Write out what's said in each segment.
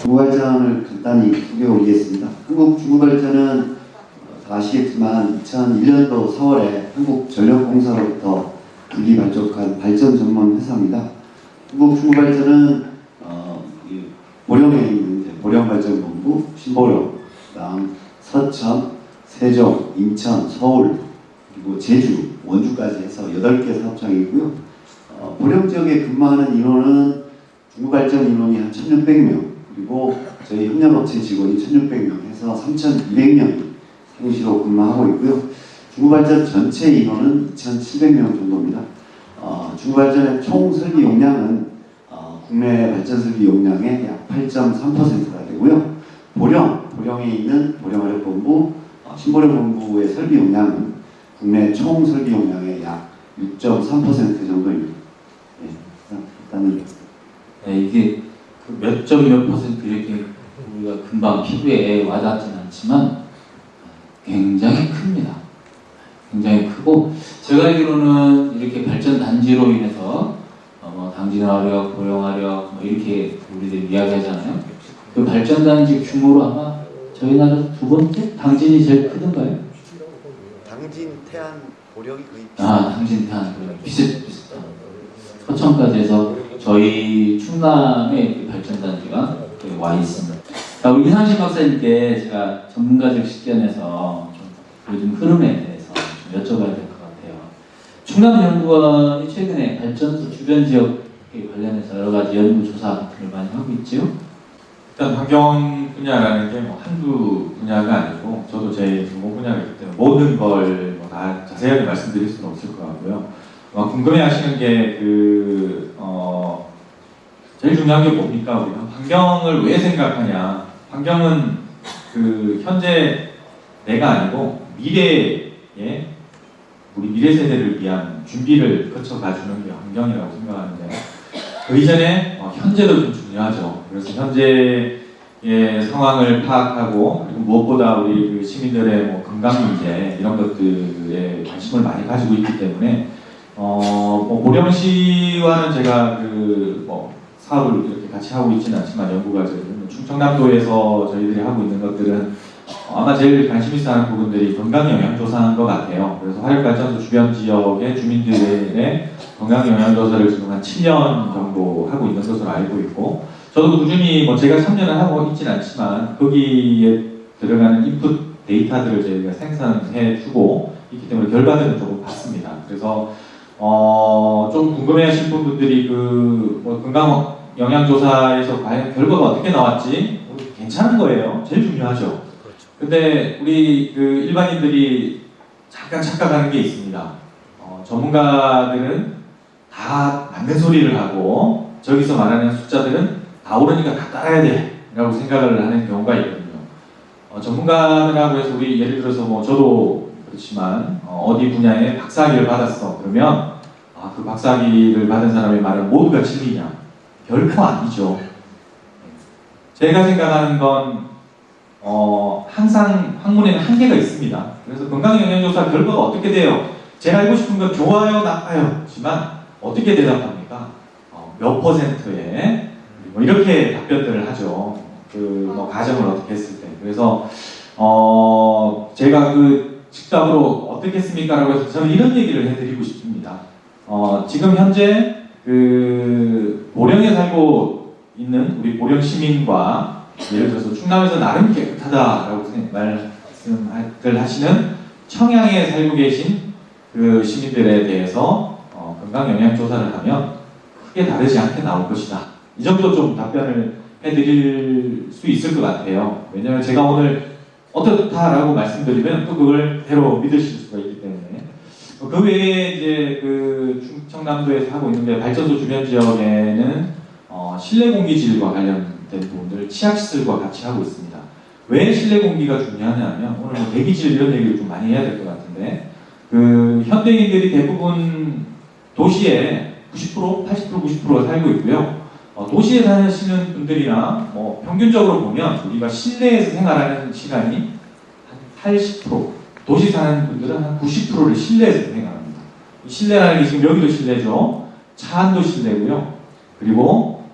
중구발전을 간단히 소개해 올리겠습니다. 한국중구발전은 다 아시겠지만 2001년도 4월에 한국전력공사로부터 분리 발족한 발전 전문 회사입니다. 한국중구발전은 보령에 있는 보령발전본부, 신보령, 그다음 서천, 세종, 인천, 서울, 그리고 제주, 원주까지 해서 8개 사업장이고요. 보령 지역에 근무하는 인원은 중구발전 인원이 한 1,600명, 그리고 저희 협력업체 직원이 1,600명 해서 3,200명이 상시로 근무하고 있고요. 중구발전 전체 인원은 2,700명 정도입니다. 중구발전의 총 설비 용량은 국내 발전 설비 용량의 약 8.3%가 되고요. 보령에 있는 보령화력본부, 신보령본부의 설비 용량은 국내 총 설비 용량의 약 6.3% 정도입니다. 네, 이게 몇 점 몇 퍼센트 이렇게 우리가 금방 피부에 와닿지는 않지만 굉장히 큽니다. 굉장히 크고, 제가 알기로는 이렇게 발전 단지로 인해서 당진화력, 보령화력 이렇게 우리들이 이야기하잖아요. 그 발전 단지 규모로 아마 저희 나라에서 두 번째? 당진이 제일 크던가요? 당진, 태안, 보령이 거의 당진, 태안, 비슷비슷한. 서천까지 해서 저희 충남의 발전단지가 와 있습니다. 자, 우리 이상신 박사님께 제가 전문가적 시견에서 좀 요즘 흐름에 대해서 좀 여쭤봐야 될 것 같아요. 충남연구원이 최근에 발전소 주변 지역 관련해서 여러 가지 연구 조사를 많이 하고 있죠. 일단 환경 분야라는 게 뭐 한두 분야가 아니고, 저도 제 전공 분야이기 때문에 모든 걸 다 자세하게 말씀드릴 수는 없을 것 같고요. 궁금해하시는 게 제일 중요한 게 뭡니까? 우리가 환경을 왜 생각하냐? 환경은 현재 내가 아니고 미래에 우리 미래 세대를 위한 준비를 거쳐가주는 게 환경이라고 생각하는데, 그 이전에 현재도 좀 중요하죠. 그래서 현재의 상황을 파악하고, 그리고 무엇보다 우리 시민들의 건강 문제 이런 것들에 관심을 많이 가지고 있기 때문에 보령시와는 제가 사업을 이렇게 같이 하고 있지는 않지만, 연구가 충청남도에서 저희들이 하고 있는 것들은 아마 제일 관심 있어 하는 부분들이 건강 영향 조사인 것 같아요. 그래서 화력발전소 주변 지역의 주민들의 건강 영향 조사를 지금 한 7년 정도 하고 있는 것으로 알고 있고, 저도 꾸준히 제가 참여는 하고 있지는 않지만 거기에 들어가는 인풋 데이터들을 저희가 생산해 주고 있기 때문에 결과들은 조금 봤습니다. 그래서 좀 궁금해하실 분들이 건강 영향 조사에서 과연 결과가 어떻게 나왔지? 괜찮은 거예요. 제일 중요하죠. 근데 우리 일반인들이 잠깐 착각하는 게 있습니다. 전문가들은 다 맞는 소리를 하고, 저기서 말하는 숫자들은 다 옳으니까 다 따라야 돼 라고 생각을 하는 경우가 있거든요. 전문가들하고 해서 우리 예를 들어서 저도 그렇지만 어디 분야에 박사학위를 받았어 그러면 그 박사학위를 받은 사람의 말은 모두가 진리냐? 결코 아니죠. 제가 생각하는 건 항상 학문에는 한계가 있습니다. 그래서 건강영양조사 결과가 어떻게 돼요? 제가 알고 싶은 건 좋아요, 나빠요지만 어떻게 대답합니까? 몇 퍼센트에 이렇게 답변들을 하죠. 가정을 어떻게 했을 때. 그래서 제가 직접으로 어떻게 했습니까? 라고 해서 저는 이런 얘기를 해드리고 싶습니다. 지금 현재 보령에 살고 있는 우리 보령 시민과, 예를 들어서 충남에서 나름 깨끗하다라고 말씀을 하시는 청양에 살고 계신 시민들에 대해서 건강 영향 조사를 하면 크게 다르지 않게 나올 것이다. 이 정도 좀 답변을 해드릴 수 있을 것 같아요. 왜냐하면 제가 오늘 어떻다라고 말씀드리면 또 그걸 대로 믿으실 수가 있기 때문에. 그 외에 이제 충청남도에서 하고 있는 게, 발전소 주변 지역에는 실내 공기질과 관련된 부분들을 치약시설과 같이 하고 있습니다. 왜 실내 공기가 중요하냐면, 오늘 대기질 이런 얘기를 좀 많이 해야 될 것 같은데, 현대인들이 대부분 도시에 90%, 80%, 90%가 살고 있고요. 도시에 사시는 분들이나 평균적으로 보면 우리가 실내에서 생활하는 시간이 한 80%, 도시 사는 분들은 한 90%를 실내에서 생활합니다. 실내라는 게 지금 여기도 실내죠. 차 안도 실내고요. 그리고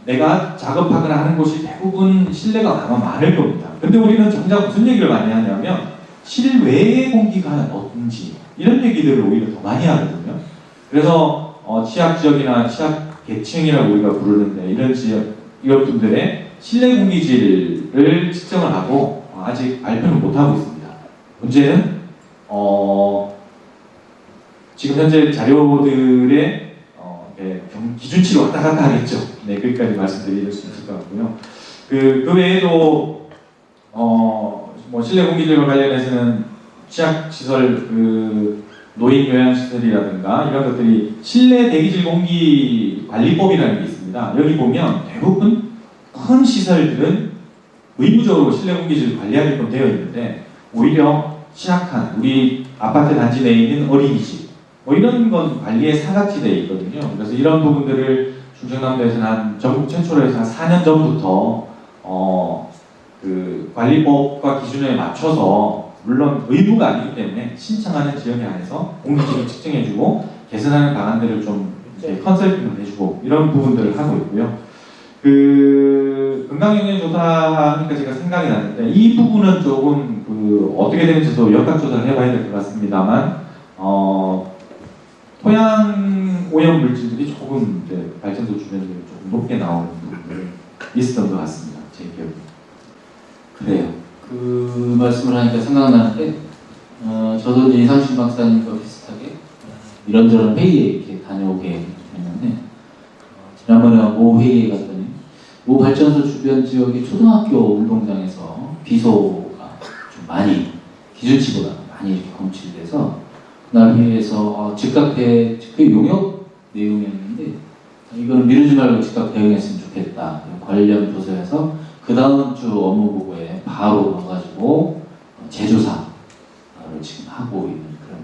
내가 작업하거나 하는 곳이 대부분 실내가 아마 많을 겁니다. 근데 우리는 정작 무슨 얘기를 많이 하냐면 실외의 공기가 어떤지 이런 얘기들을 오히려 더 많이 하거든요. 그래서 취약 지역이나 취약 계층이라고 우리가 부르는데 이런 지역 이런 분들의 실내 공기질을 측정을 하고 아직 발표는 못 하고 있습니다. 문제는 지금 현재 자료들의 기준치로 왔다 갔다 하겠죠. 네, 거기까지 말씀드릴 수 있을 것 같고요. 그 외에도 뭐 실내 공기질과 관련해서는 취약시설, 노인 요양시설이라든가 이런 것들이 실내 대기질 공기 관리법이라는 게 있습니다. 여기 보면 대부분 큰 시설들은 의무적으로 실내 공기질을 관리하게끔 되어 있는데 오히려 취약한 우리 아파트 단지 내에 있는 어린이집 뭐 이런 건 관리에 사각지대에 있거든요. 그래서 이런 부분들을 충청남도에서는 한 전국 최초로 해서 한 4년 전부터 그 관리법과 기준에 맞춰서 물론 의무가 아니기 때문에 신청하는 지역에 한해서 공기질을 측정해주고 개선하는 방안들을 좀 컨설팅을 해주고 이런 부분들을 하고 있고요. 그 건강영양조사 하니까 제가 생각이 났는데 이 부분은 조금 어떻게 되는지도 역학조사를 해봐야 될 것 같습니다만 토양 오염 물질들이 조금 이제 발전소 주변에 조금 높게 나오는 부분들이 있었던 것 같습니다. 제 기억에. 그래요. 그 말씀을 하니까 생각나는데 저도 이제 이상춘 박사님과 비슷하게 이런저런 회의에 이렇게 다녀오게 됐는데 지난번에 모 회의에 갔더니 모 발전소 주변 지역의 초등학교 운동장에서 비소가 좀 많이 기준치보다 많이 이렇게 검출돼서 그날 회의에서 즉각 그 용역 내용이었는데 이거는 미루지 말고 즉각 대응했으면 좋겠다. 관련 부서에서 그 다음 주 업무 보고에 바로 와가지고 재조사를 지금 하고 있는 그런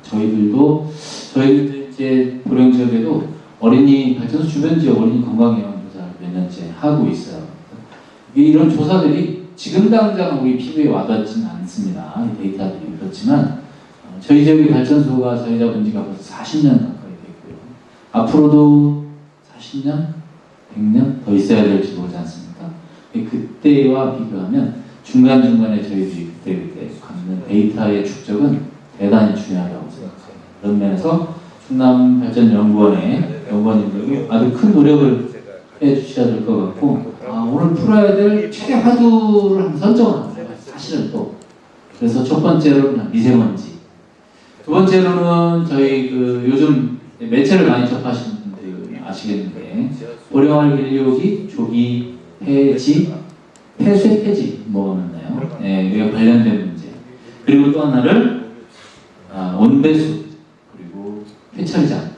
저희들도 이제 보령 지역에도 어린이 발전소 주변 지역 어린이 건강영양 조사를 몇 년째 하고 있어요. 이런 조사들이 지금 당장 우리 피부에 와닿지는 않습니다. 이 데이터들이 그렇지만 저희 지역의 발전소가 저희 잡은 지가 벌써 40년 가까이 됐고요. 앞으로도 40년, 100년 더 있어야 될지 모르지 않습니까? 그때와 비교하면 중간중간에 저희들이 그때 갖는 데이터의 축적은 대단히 중요하다고 생각합니다. 그런 면에서 충남발전연구원의 연구원님들이 아주 큰 노력을 해주셔야 될 것 같고 오늘 풀어야 될 최대 화두를 한번 선정을 합니다. 사실은 또 그래서 첫 번째로는 미세먼지 두 번째로는 저희 요즘 매체를 많이 접하시는 분들이 아시겠는데 보령알 126이 조기 폐지, 폐쇄 폐지 뭐가 맞나요? 네, 이와 관련된 문제. 그리고 또 하나를 온배수 그리고 폐철장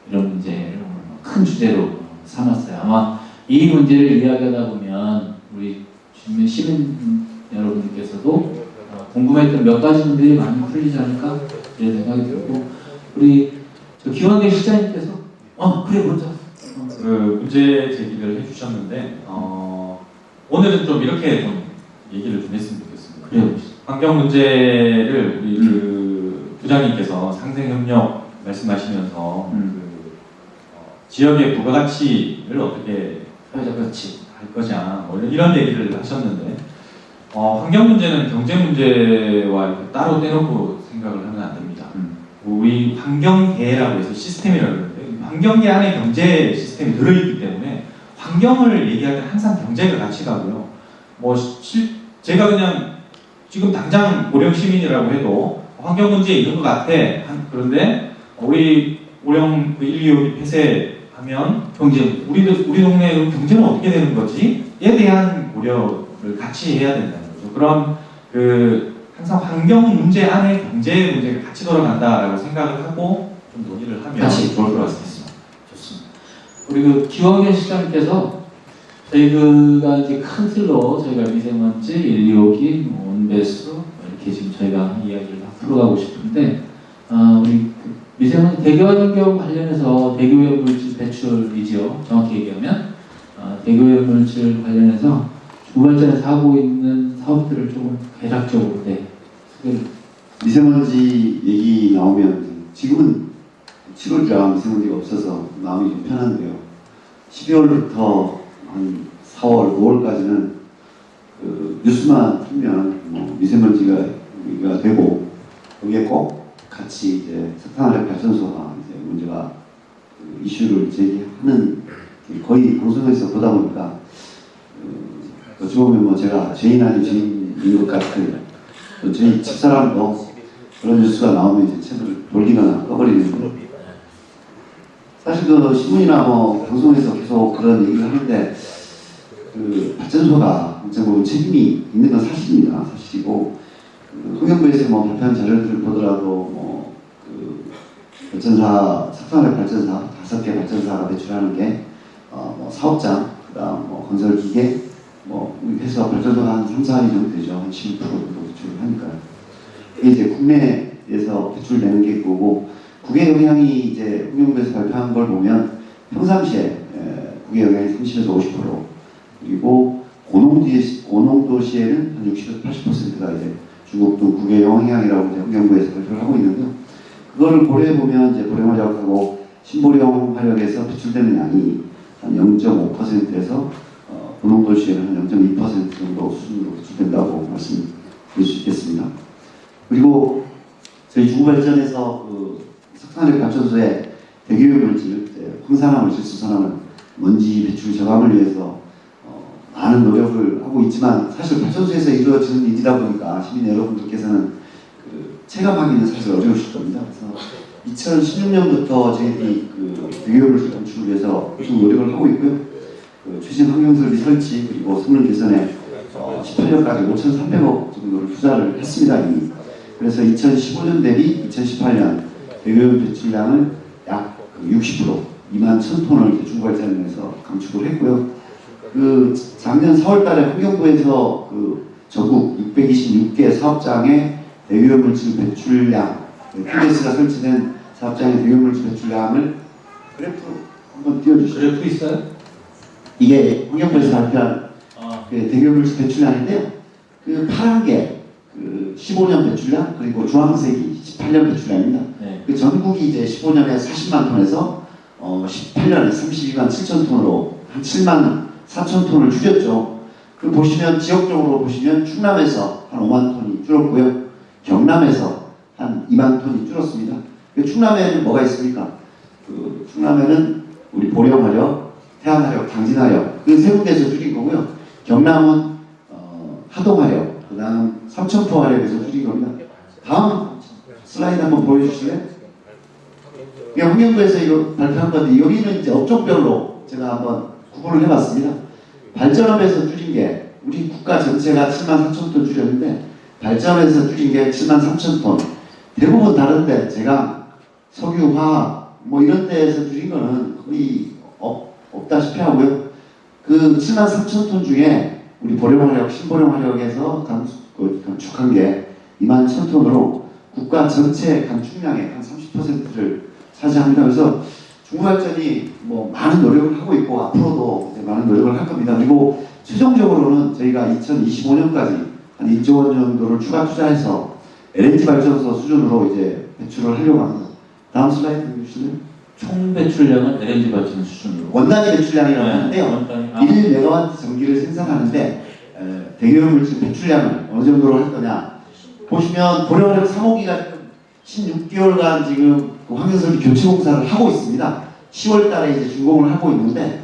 이런 문제를 큰 주제로 삼았어요. 아마 이 문제를 이야기하다 보면 우리 시민 여러분들께서도 궁금했던 몇 가지 문제들이 많이 풀리지 않을까 이런 생각이 들고 우리 김원경 실장님께서 그래 먼저 그 문제 제기를 해주셨는데 오늘은 좀 이렇게 좀 얘기를 좀 했으면 좋겠습니다. 그래요. 환경 문제를 우리 부장님께서 상생협력 말씀하시면서 지역의 부가가치를 어떻게 그렇지. 할 거냐 뭐 이런 얘기를 하셨는데 환경 문제는 경제 문제와 이렇게 따로 떼놓고 생각을 하면 안 됩니다. 우리 환경계라고 해서 시스템이라고 그러는데 환경계 안에 경제 시스템이 들어있기 때문에 환경을 얘기할 때 항상 경제가 같이 가고요. 제가 그냥 지금 당장 보령 시민이라고 해도 환경 문제 있는 것 같아. 그런데 우리 보령 126이 폐쇄하면 우리 동네 경제는 어떻게 되는 거지?에 대한 고려를 같이 해야 된다는 거죠. 그런 항상 환경 문제 안에 경제 문제가 같이 돌아간다라고 생각을 하고 좀 논의를 하면 같이 좋을 것 같습니다. 좋습니다. 우리 김원경 실장님께서 저희가 이제 큰 틀로 저희가 미세먼지, 125기, 온배수 이렇게 지금 저희가 이야기를 풀어가고 싶은데 우리 미세먼지 대기오염 관련해서 대기오염 물질 배출이지요. 정확히 얘기하면 대기오염 물질 관련해서 주발전에서 하고 있는 사업들을 조금 대략적으로 미세먼지 얘기 나오면 지금은 7월이라 미세먼지가 없어서 마음이 좀 편한데요. 12월부터 한 4월, 5월까지는 그 뉴스만 틀면 뭐 미세먼지가 되고 거기에 꼭 같이 이제 석탄화력 발전소가 이제 문제가 그 이슈를 제기하는 거의 방송에서 보다 보니까 어찌 보면 뭐 제가 죄인 아닌 죄인인 것 같은 저희 집사람도 그런 뉴스가 나오면 이제 채널을 돌리거나 꺼버리는 사실 그 신문이나 뭐 방송에서 계속 그런 얘기를 하는데 그 발전소가 이제 뭐 책임이 있는 건 사실입니다. 사실이고 그 환경부에서 뭐 발표한 자료들을 보더라도 뭐그 발전사 석탄화력 발전사 5개 발전사가 배출하는 게 뭐 사업장 그다음 뭐 건설 기계 뭐 해서 발전소가 한 3, 4위 정도 되죠. 한 12% 정도 배출을 하니까요. 이게 이제 국내에서 배출되는 게 그거고 국외 영향이 이제 환경부에서 발표한 걸 보면 평상시에 국외 영향이 30에서 50% 그리고 고농도시에는 한 60에서 80%가 이제 중국 등 국외 영향이라고 이제 환경부에서 발표를 하고 있는데요. 그거를 고려해 보면 이제 고령화력하고 신보령 화력에서 배출되는 양이 한 0.5%에서 고농도시에는 한 0.2% 정도 수준으로 배출된다고 말씀드릴 수 있겠습니다. 그리고 저희 중구발전에서 그 석탄화력 발전소의 대기오염 물질, 황산화물, 수산화물, 먼지 배출 저감을 위해서 많은 노력을 하고 있지만 사실 발전소에서 이루어지는 일이다 보니까 시민 여러분들께서는 그 체감하기는 사실 어려우실 겁니다. 그래서 2016년부터 저희들이 그 대기오염 물질 감축을 위해서 계속 노력을 하고 있고요. 그 최신 환경설비 설치 그리고 성능 개선에 18년까지 5,300억 정도를 투자를 했습니다 이미. 그래서 2015년 대비 2018년 대기오염 배출량을 약 60% 2만 1,000톤을 중구발전에서 감축을 했고요. 그 작년 4월달에 환경부에서 그 전국 626개 사업장의 대기오염 물질 배출량, TDS가 설치된 사업장의 대기오염 물질 배출량을 그래프 한번 띄워주시죠. 그래프 있어요? 이게 환경부에서 발표한 그 대기오염 물질 배출량인데요. 그 파란 게 그 15년 배출량 그리고 주황색이 18년 배출량입니다. 네. 그 전국이 이제 15년에 40만 톤에서 18년에 32만 7천 톤으로 한 7만 4천 톤을 줄였죠. 그 보시면 지역적으로 보시면 충남에서 한 5만 톤이 줄었고요. 경남에서 한 2만 톤이 줄었습니다. 그 충남에는 뭐가 있습니까? 그 충남에는 우리 보령화력, 태안화력, 당진화력 그 세 군데에서 줄인 거고요. 경남은 하동화력, 그다음 삼천포화력에서 줄인 겁니다. 다음 슬라이드 한번 보여주실래요? 이게 환경부에서 이거 발표한 건데 여기는 이제 업종별로 제가 한번 구분을 해봤습니다. 발전업에서 줄인 게 우리 국가 전체가 7만 4천 톤 줄였는데 발전업에서 줄인 게 7만 3천 톤. 대부분 다른데 제가 석유, 화학 뭐 이런 데에서 줄인 거는 거의 없다시피 하고요. 그 7만 3천 톤 중에 우리 보령화력, 신보령화력에서 감축한 게 2만 1천 톤으로 국가 전체 감축량의 한 30%를 차지합니다. 그래서 중구발전이 뭐 많은 노력을 하고 있고 앞으로도 이제 많은 노력을 할 겁니다. 그리고 최종적으로는 저희가 2025년까지 한 1조 원 정도를 추가 투자해서 LNG 발전소 수준으로 이제 배출을 하려고 합니다. 다음 슬라이드 주실래요? 총 배출량은 LNG 발전 수준으로. 원단위 배출량이라고 하는데요. 원단위. 1메가와트 전기를 생산하는데 대기오염 물질 배출량을 어느 정도로 할 거냐 보시면 보령화력 3호기가 16개월간 지금 그 환경설비 교체 공사를 하고 있습니다. 10월 달에 이제 준공을 하고 있는데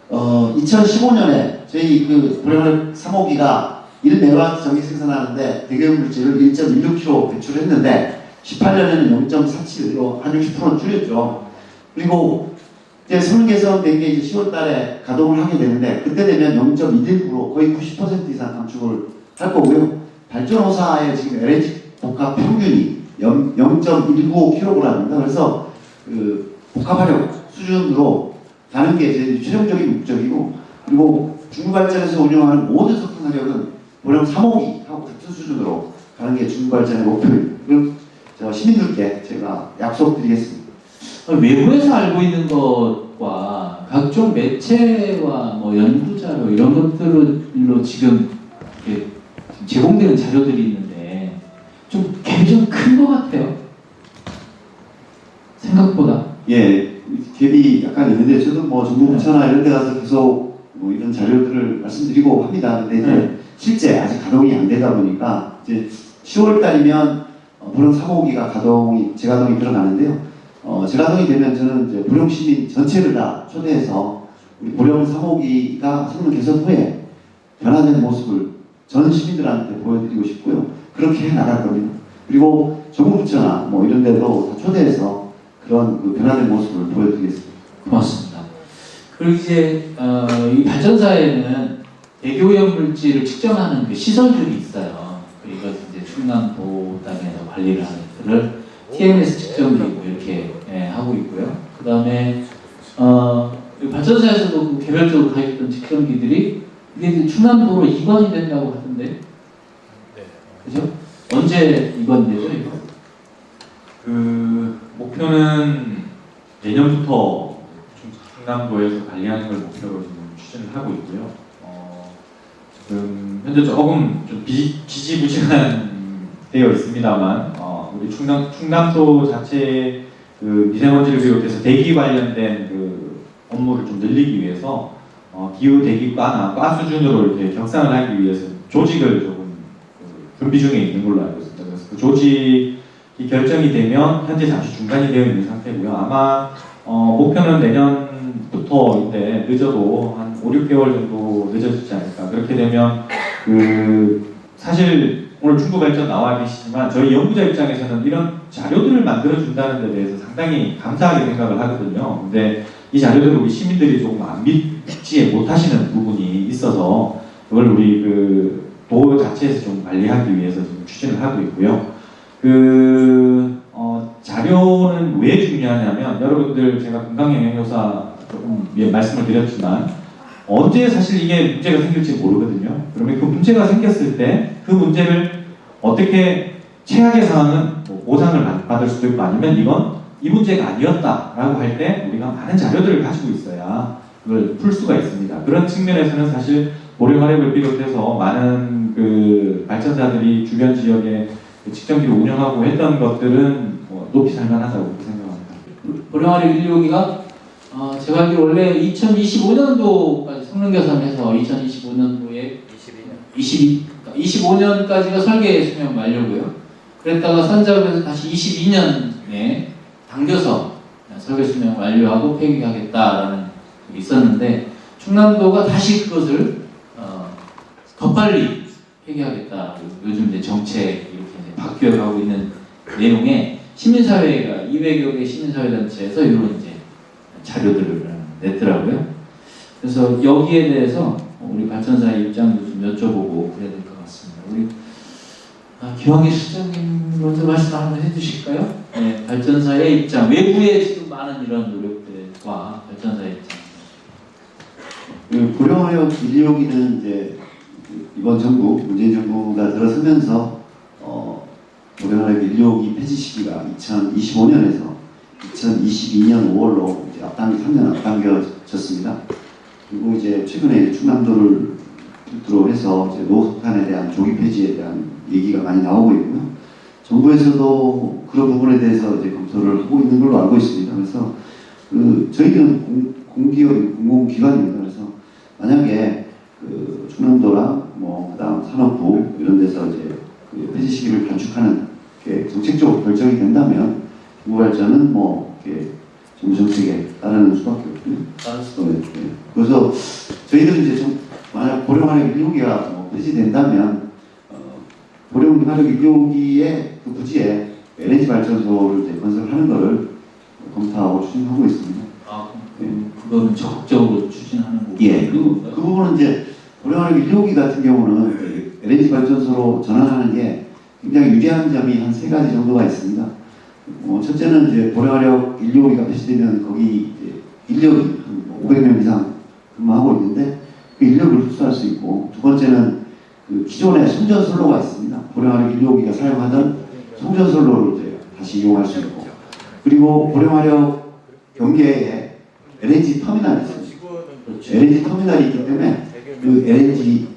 2015년에 저희 그 보령화력 3호기가 1메가와트 전기 생산하는데 대기오염 물질을 1.16kg 배출했는데 18년에는 0.47로 한 60% 줄였죠. 그리고 이제 성능 개선된 게 이제 10월 달에 가동을 하게 되는데 그때 되면 0.119로 거의 90% 이상 감축을 할 거고요. 발전호사의 지금 LNG 복합 평균이 0.195kg입니다. 그래서 그 복합화력 수준으로 가는 게 이제 최종적인 목적이고 그리고 중구발전에서 운영하는 모든 석탄화력은 보령 3호기하고 같은 수준으로 가는 게 중구발전의 목표입니다. 저 시민들께 제가 약속드리겠습니다. 외부에서 알고 있는 것과 각종 매체와 뭐 연구자료 이런 것들로 지금 이렇게 제공되는 자료들이 있는데 좀 갭이 좀 큰 것 같아요. 생각보다. 예, 갭이 약간 있는데 저도 뭐 정부부처나 이런 데 가서 계속 뭐 이런 자료들을 말씀드리고 합니다. 근데 이제 실제 아직 가동이 안 되다 보니까 이제 10월 달이면 보령 3호기가 재가동이 들어가는데요. 재가동이 되면 저는 이제 보령 시민 전체를 다 초대해서 우리 보령 3호기가 성능 개선 후에 변화된 모습을 전 시민들한테 보여드리고 싶고요. 그렇게 해 나갈 겁니다. 그리고 정부부처나 뭐 이런 데도 다 초대해서 그런 그 변화된 모습을 보여드리겠습니다. 고맙습니다. 그리고 이제 이 발전사에는 대기오염 물질을 측정하는 그 시설들이 있어요. 이것 이제 충남도 땅에서 관리를 하는 것들을 TMS 측정기고 이렇게 하고 있고요. 그 다음에 발전사에서도 그 개별적으로 가입했던 측정기들이 이게 이제 충남도로 이관이 된다고 하던데, 그죠? 언제 이관되죠, 이거? 그 목표는 내년부터 충남도에서 관리하는 걸 목표로 지금 추진을 하고 있고요. 지금 현재 조금 좀 지지부진한 되어 있습니다만 우리 충남도 자체 그 미세먼지를 비롯해서 대기 관련된 그 업무를 좀 늘리기 위해서 기후 대기과나 과 수준으로 이렇게 격상을 하기 위해서 조직을 조금 준비 중에 있는 걸로 알고 있습니다. 그래서 그 조직이 결정이 되면 현재 잠시 중단이 되어 있는 상태고요. 아마 목표는 내년부터인데 늦어도 한 5, 6개월 정도 늦어지지 않을까. 그렇게 되면 그 사실 오늘 충북발전 나와 계시지만 저희 연구자 입장에서는 이런 자료들을 만들어 준다는 데 대해서 상당히 감사하게 생각을 하거든요. 근데 이 자료들을 우리 시민들이 조금 안 믿지 못하시는 부분이 있어서 그걸 우리 그 도 자체에서 좀 관리하기 위해서 지금 추진을 하고 있고요. 자료는 왜 중요하냐면 여러분들 제가 건강영양교사 조금 말씀을 드렸지만 언제 사실 이게 문제가 생길지 모르거든요. 그러면 그 문제가 생겼을 때 그 문제를 어떻게 최악의 상황은 뭐 보상을 받을 수도 있고 아니면 이건 이 문제가 아니었다라고 할 때 우리가 많은 자료들을 가지고 있어야 그걸 풀 수가 있습니다. 그런 측면에서는 사실 보령화력을 비롯해서 많은 그 발전사들이 주변 지역에 그 측정기를 운영하고 했던 것들은 높이 살만하다고 생각합니다. 보령화력 1호기가 제가 알기로 원래 2025년도까지 성능 개선해서 2025년도에 25년까지가 설계 수명 만료고요. 그랬다가 선작에서 다시 22년에 당겨서 설계 수명 완료하고 폐기하겠다라는 게 있었는데 충남도가 다시 그것을 더 빨리 폐기하겠다. 요즘 이제 정책 이렇게 이제 바뀌어가고 있는 내용에 시민사회가 200여 개 시민사회단체에서 이런 이제 자료들을 냈더라고요. 그래서 여기에 대해서 우리 발전사의 입장도 좀 여쭤보고 그래야 될 것 같습니다. 우리 기왕의 실장님 먼저 말씀 한번 해주실까요? 네, 발전사의 입장, 외부의 지금 많은 이런 노력들과 발전사의 입장. 보령화력 1호기는 이제 이번 정부, 문재인 정부가 들어서면서 보령화력 1호기 폐지 시기가 2025년에서 2022년 5월로 이제 3년 앞당겨졌습니다. 그리고 이제 최근에 충남도를 필두로 해서 이제 노석탄에 대한 조기 폐지에 대한 얘기가 많이 나오고 있고요. 정부에서도 그런 부분에 대해서 이제 검토를 하고 있는 걸로 알고 있습니다. 그래서 저희는 공공기관입니다. 그래서 만약에 충남도랑 그다음 산업부 이런 데서 이제 그 폐지 시기를 단축하는 게 정책적으로 결정이 된다면 정부발전은 정부 정책에 따르는 수밖에 없고요. 그래서 저희들은 이제 만약 보령화력 1호기가 폐지된다면 보령화력 1호기의 그 부지에 LNG 발전소를 이제 건설하는 것을 검토하고 추진하고 있습니다. 그거는 적극적으로 추진하는 거고. 예. 그 부분은 이제 보령화력 1호기 같은 경우는 LNG 발전소로 전환하는 게 굉장히 유리한 점이 한 3가지 정도가 있습니다. 첫째는 이제 보령화력 1호기가 폐지되면 거기 인력이 500명 이상 근무하고 있는데 그 인력을 흡수할 수 있고, 두 번째는 그 기존에 송전선로가 있습니다. 보령화력 1호기가 사용하던 송전선로를 이제 다시 이용할 수 있고, 그리고 보령화력 경계에 LNG 터미널이 있습니다. 그렇죠. LNG 터미널이 있기 때문에 그 LNG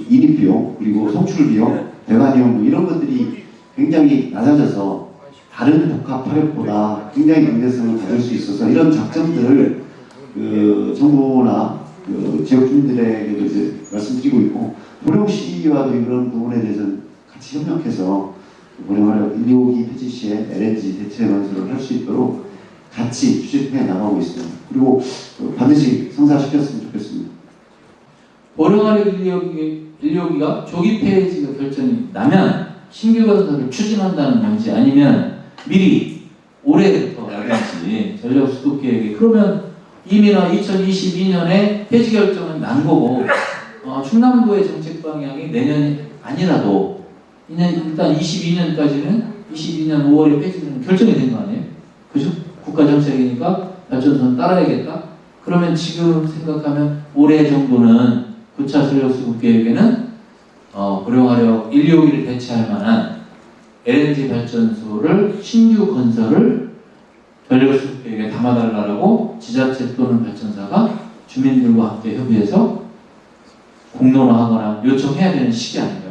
인입 비용, 그리고 송출 비용, 배관 비용 이런 것들이 굉장히 낮아져서 다른 복합 화력보다 굉장히 경제성을 가질 수 있어서 이런 장점들을 정부나 그 지역 주민들에게도 이제 말씀드리고 있고, 보령시와도 이런 부분에 대해서는 같이 협력해서 보령화력 125기 폐지 시에 LNG 대체 건설을 할 수 있도록 같이 추진해 나가고 있습니다. 그리고 반드시 성사시켰으면 좋겠습니다. 보령화력 125기가 조기 폐지가 결정이 나면 신규 건설을 추진한다는 건지 아니면 미리 올해부터라든지 전력 수급 계획이 그러면 이미나 2022년에 폐지 결정은 난 거고 충남도의 정책 방향이 내년이 아니라도 일단 22년까지는 22년 5월에 폐지는 결정이 된 거 아니에요? 그죠? 국가 정책이니까 발전소는 따라야겠다. 그러면 지금 생각하면 올해 정도는 9차 전력 수급 계획에는 보령화력 125기를 대체할 만한 LNG 발전소를 신규 건설을 전력 수급 계획에 담아달라고 지자체 또는 발전사가 주민들과 함께 협의해서 공론화하거나 요청해야 되는 시기 아닌가요?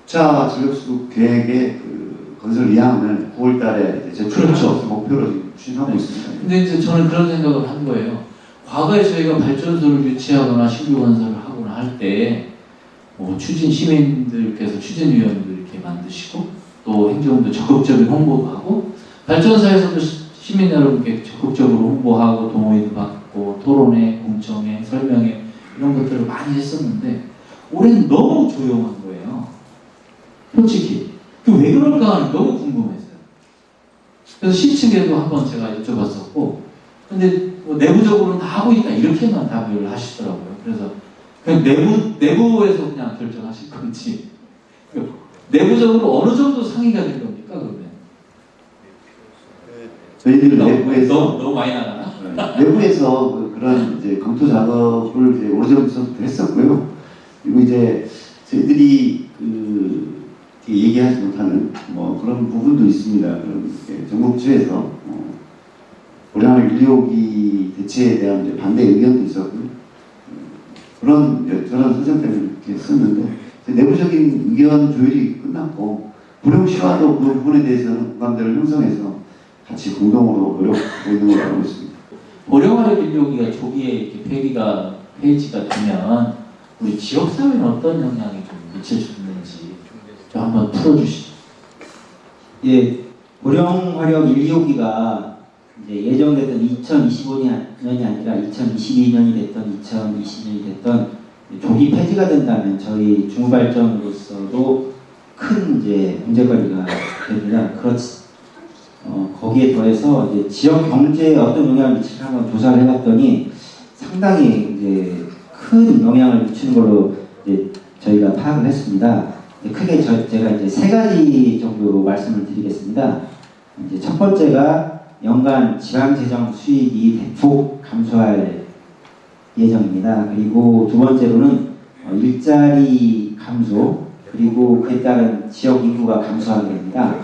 9차 전력수급 계획의 그 건설 이항을 9월달에 제출하는 그렇죠. 목표로 지금 추진하고 있습니다. 근데 이제 저는 그런 생각을 한 거예요. 과거에 저희가 발전소를 유치하거나 신규 건설을 하거나 할 때 시민들께서 추진위원들 이렇게 만드시고 또 행정부도 적극적인 홍보도 하고 발전사에서도 시민 여러분께 적극적으로 홍보하고 동의도 받고 토론회, 공청회, 설명회 이런 것들을 많이 했었는데 올해는 너무 조용한 거예요. 솔직히 왜 그럴까 하는 너무 궁금했어요. 그래서 시층에도 한번 제가 여쭤봤었고 근데 내부적으로는 하고 있다 이렇게만 답을 하시더라고요. 그래서 그냥 내부에서 그냥 결정하실 건지 내부적으로 어느 정도 상의가 된 겁니까 그러면? 저희들 내부에서 너무 많이 나가나? 내부에서 그런 이제 검토 작업을 이제 오래전부터 했었고요. 그리고 이제 저희들이 이렇게 얘기하지 못하는 그런 부분도 있습니다. 그런 정부부처에서 보령화력 125기 대체에 대한 이제 반대 의견도 있었고요. 저런 사정 때문에 이렇게 했었는데 내부적인 의견 조율이 끝났고 보령시와도 그 부분에 대해서는 공감대를 형성해서 같이 공동으로 노력하고 있는 걸로 알고 있습니다. 보령화력 125기가 조기에 이렇게 폐지가 되면 우리 지역사회는 어떤 영향이 좀 미칠 수 있는지 좀 한번 풀어주시죠. 예, 보령화력 125기가 이제 예정됐던 2025년이 아니라 2022년이 됐던 2020년이 됐던 조기 폐지가 된다면 저희 중부발전으로서도 큰 이제 문제거리가 됩니다. 거기에 더해서 이제 지역 경제에 어떤 영향을 미칠까 한번 조사를 해봤더니 상당히 이제 큰 영향을 미치는 걸로 이제 저희가 파악을 했습니다. 크게 제가 이제 세 가지 정도로 말씀을 드리겠습니다. 이제 첫 번째가 연간 지방재정 수익이 대폭 감소할 예정입니다. 그리고 두 번째로는 일자리 감소, 그리고 그에 따른 지역 인구가 감소하게 됩니다.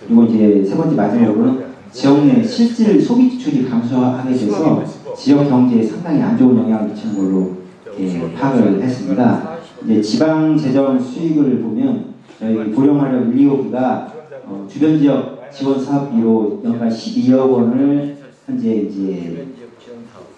그리고 이제 세 번째 마지막으로는 지역 내 실질 소비 지출이 감소하게 돼서 지역 경제에 상당히 안 좋은 영향을 미치는 걸로 파악을 했습니다. 이제 지방 재정 수익을 보면 저희 보령화력 125기가 주변 지역 지원 사업비로 연간 12억 원을 현재 이제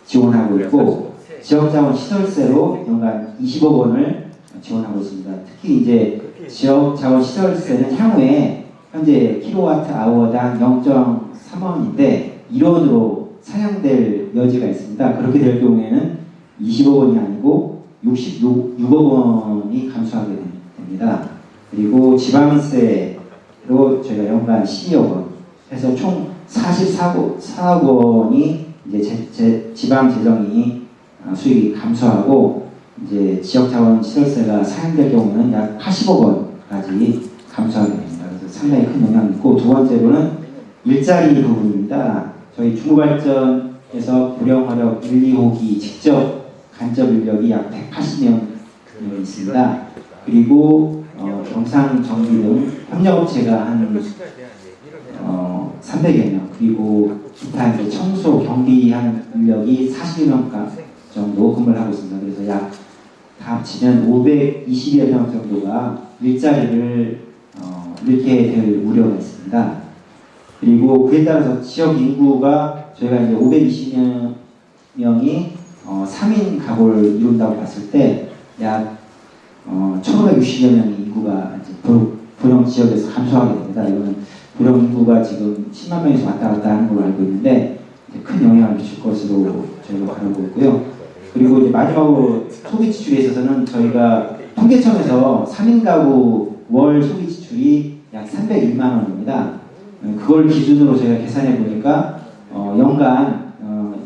지원하고 있고 지역자원 시설세로 연간 20억 원을 지원하고 있습니다. 특히 이제 지역자원 시설세는 향후에 현재 킬로와트아워당 0.3원인데 1원으로 상향될 여지가 있습니다. 그렇게 될 경우에는 20억 원이 아니고 66억 원이 감소하게 됩니다. 그리고 지방세로 저희가 연간 12억 원 해서 총 44억 원이 이제 지방 재정이 수익이 감소하고 이제 지역자원 시설세가 상향될 경우는 약 80억 원까지 감소하게 됩니다. 그래서 상당히 큰 영향이 있고 두 번째로는 일자리 부분입니다. 저희 중부발전에서 보령화력 125기 직접 간접 인력이 약 180명 있습니다. 그리고 경상, 정비 등 협력업체가 한 300여 명, 그리고 기타 이제 청소, 경비하는 인력이 40여 명 정도 근무를 하고 있습니다. 그래서 약 다 합치면 520여 명 정도가 일자리를 잃게 될 우려가 있습니다. 그리고 그에 따라서 지역 인구가 저희가 이제 520여 명이 3인 가구를 이룬다고 봤을 때 약 1,560여 명의 인구가 이제 보령 지역에서 감소하게 됩니다. 이거는 보령 인구가 지금 10만 명에서 왔다 갔다 하는 걸로 알고 있는데 큰 영향을 미칠 것으로 저희가 바라보고 있고요. 그리고 이제 마지막으로 소비 지출에 있어서는 저희가 통계청에서 3인 가구 월 소비 지출이 약 301만 원입니다. 그걸 기준으로 저희가 계산해 보니까 연간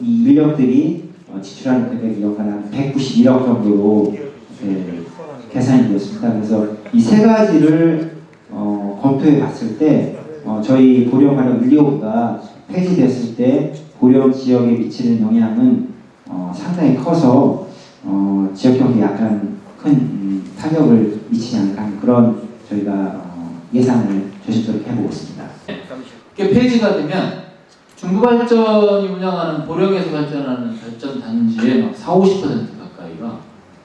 이 인력들이 지출하는 금액이 연간 한 191억 정도로 계산이 되었습니다. 그래서 이 세 가지를 검토해 봤을 때 저희 보령 활력 125기가 폐지됐을 때 보령 지역에 미치는 영향은 상당히 커서 지역 경기에 약간 큰 타격을 미치지 않을까 하는 그런 저희가 예상을 조심스럽게 해보고 있습니다. 이게 폐지가 되면 중부발전이 운영하는 보령에서 발전하는 발전 단지의 막 40~50% 가까이가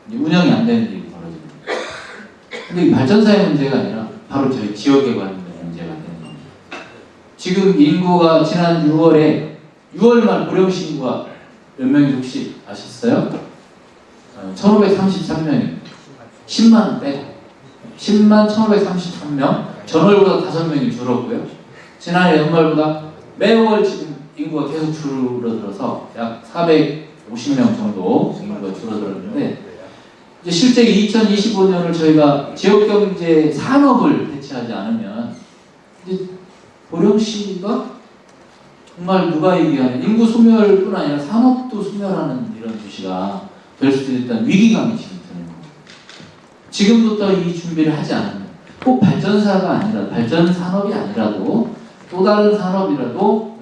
이제 운영이 안 되는 일이 벌어집니다. 근데 이 발전사의 문제가 아니라 바로 저희 지역에 관련된 문제가 되는 겁니다. 지금 인구가 지난 6월만 보령시 인구가 몇 명인지 혹시 아셨어요? 1533명입니다. 10만 빼고 10만 1533명, 전월보다 5명이 줄었고요. 지난해 연말보다 매월 지금 인구가 계속 줄어들어서 약 450명 정도 인구가 줄어들었는데 이제 실제 2025년을 저희가 지역경제 산업을 대체하지 않으면 이제 보령시가 정말 누가 얘기하는 인구 소멸뿐 아니라 산업도 소멸하는 이런 도시가 될 수도 있다는 위기감이 지금 드는 겁니다. 지금부터 이 준비를 하지 않으면 꼭 발전사가 아니라 발전 산업이 아니라도 또 다른 산업이라도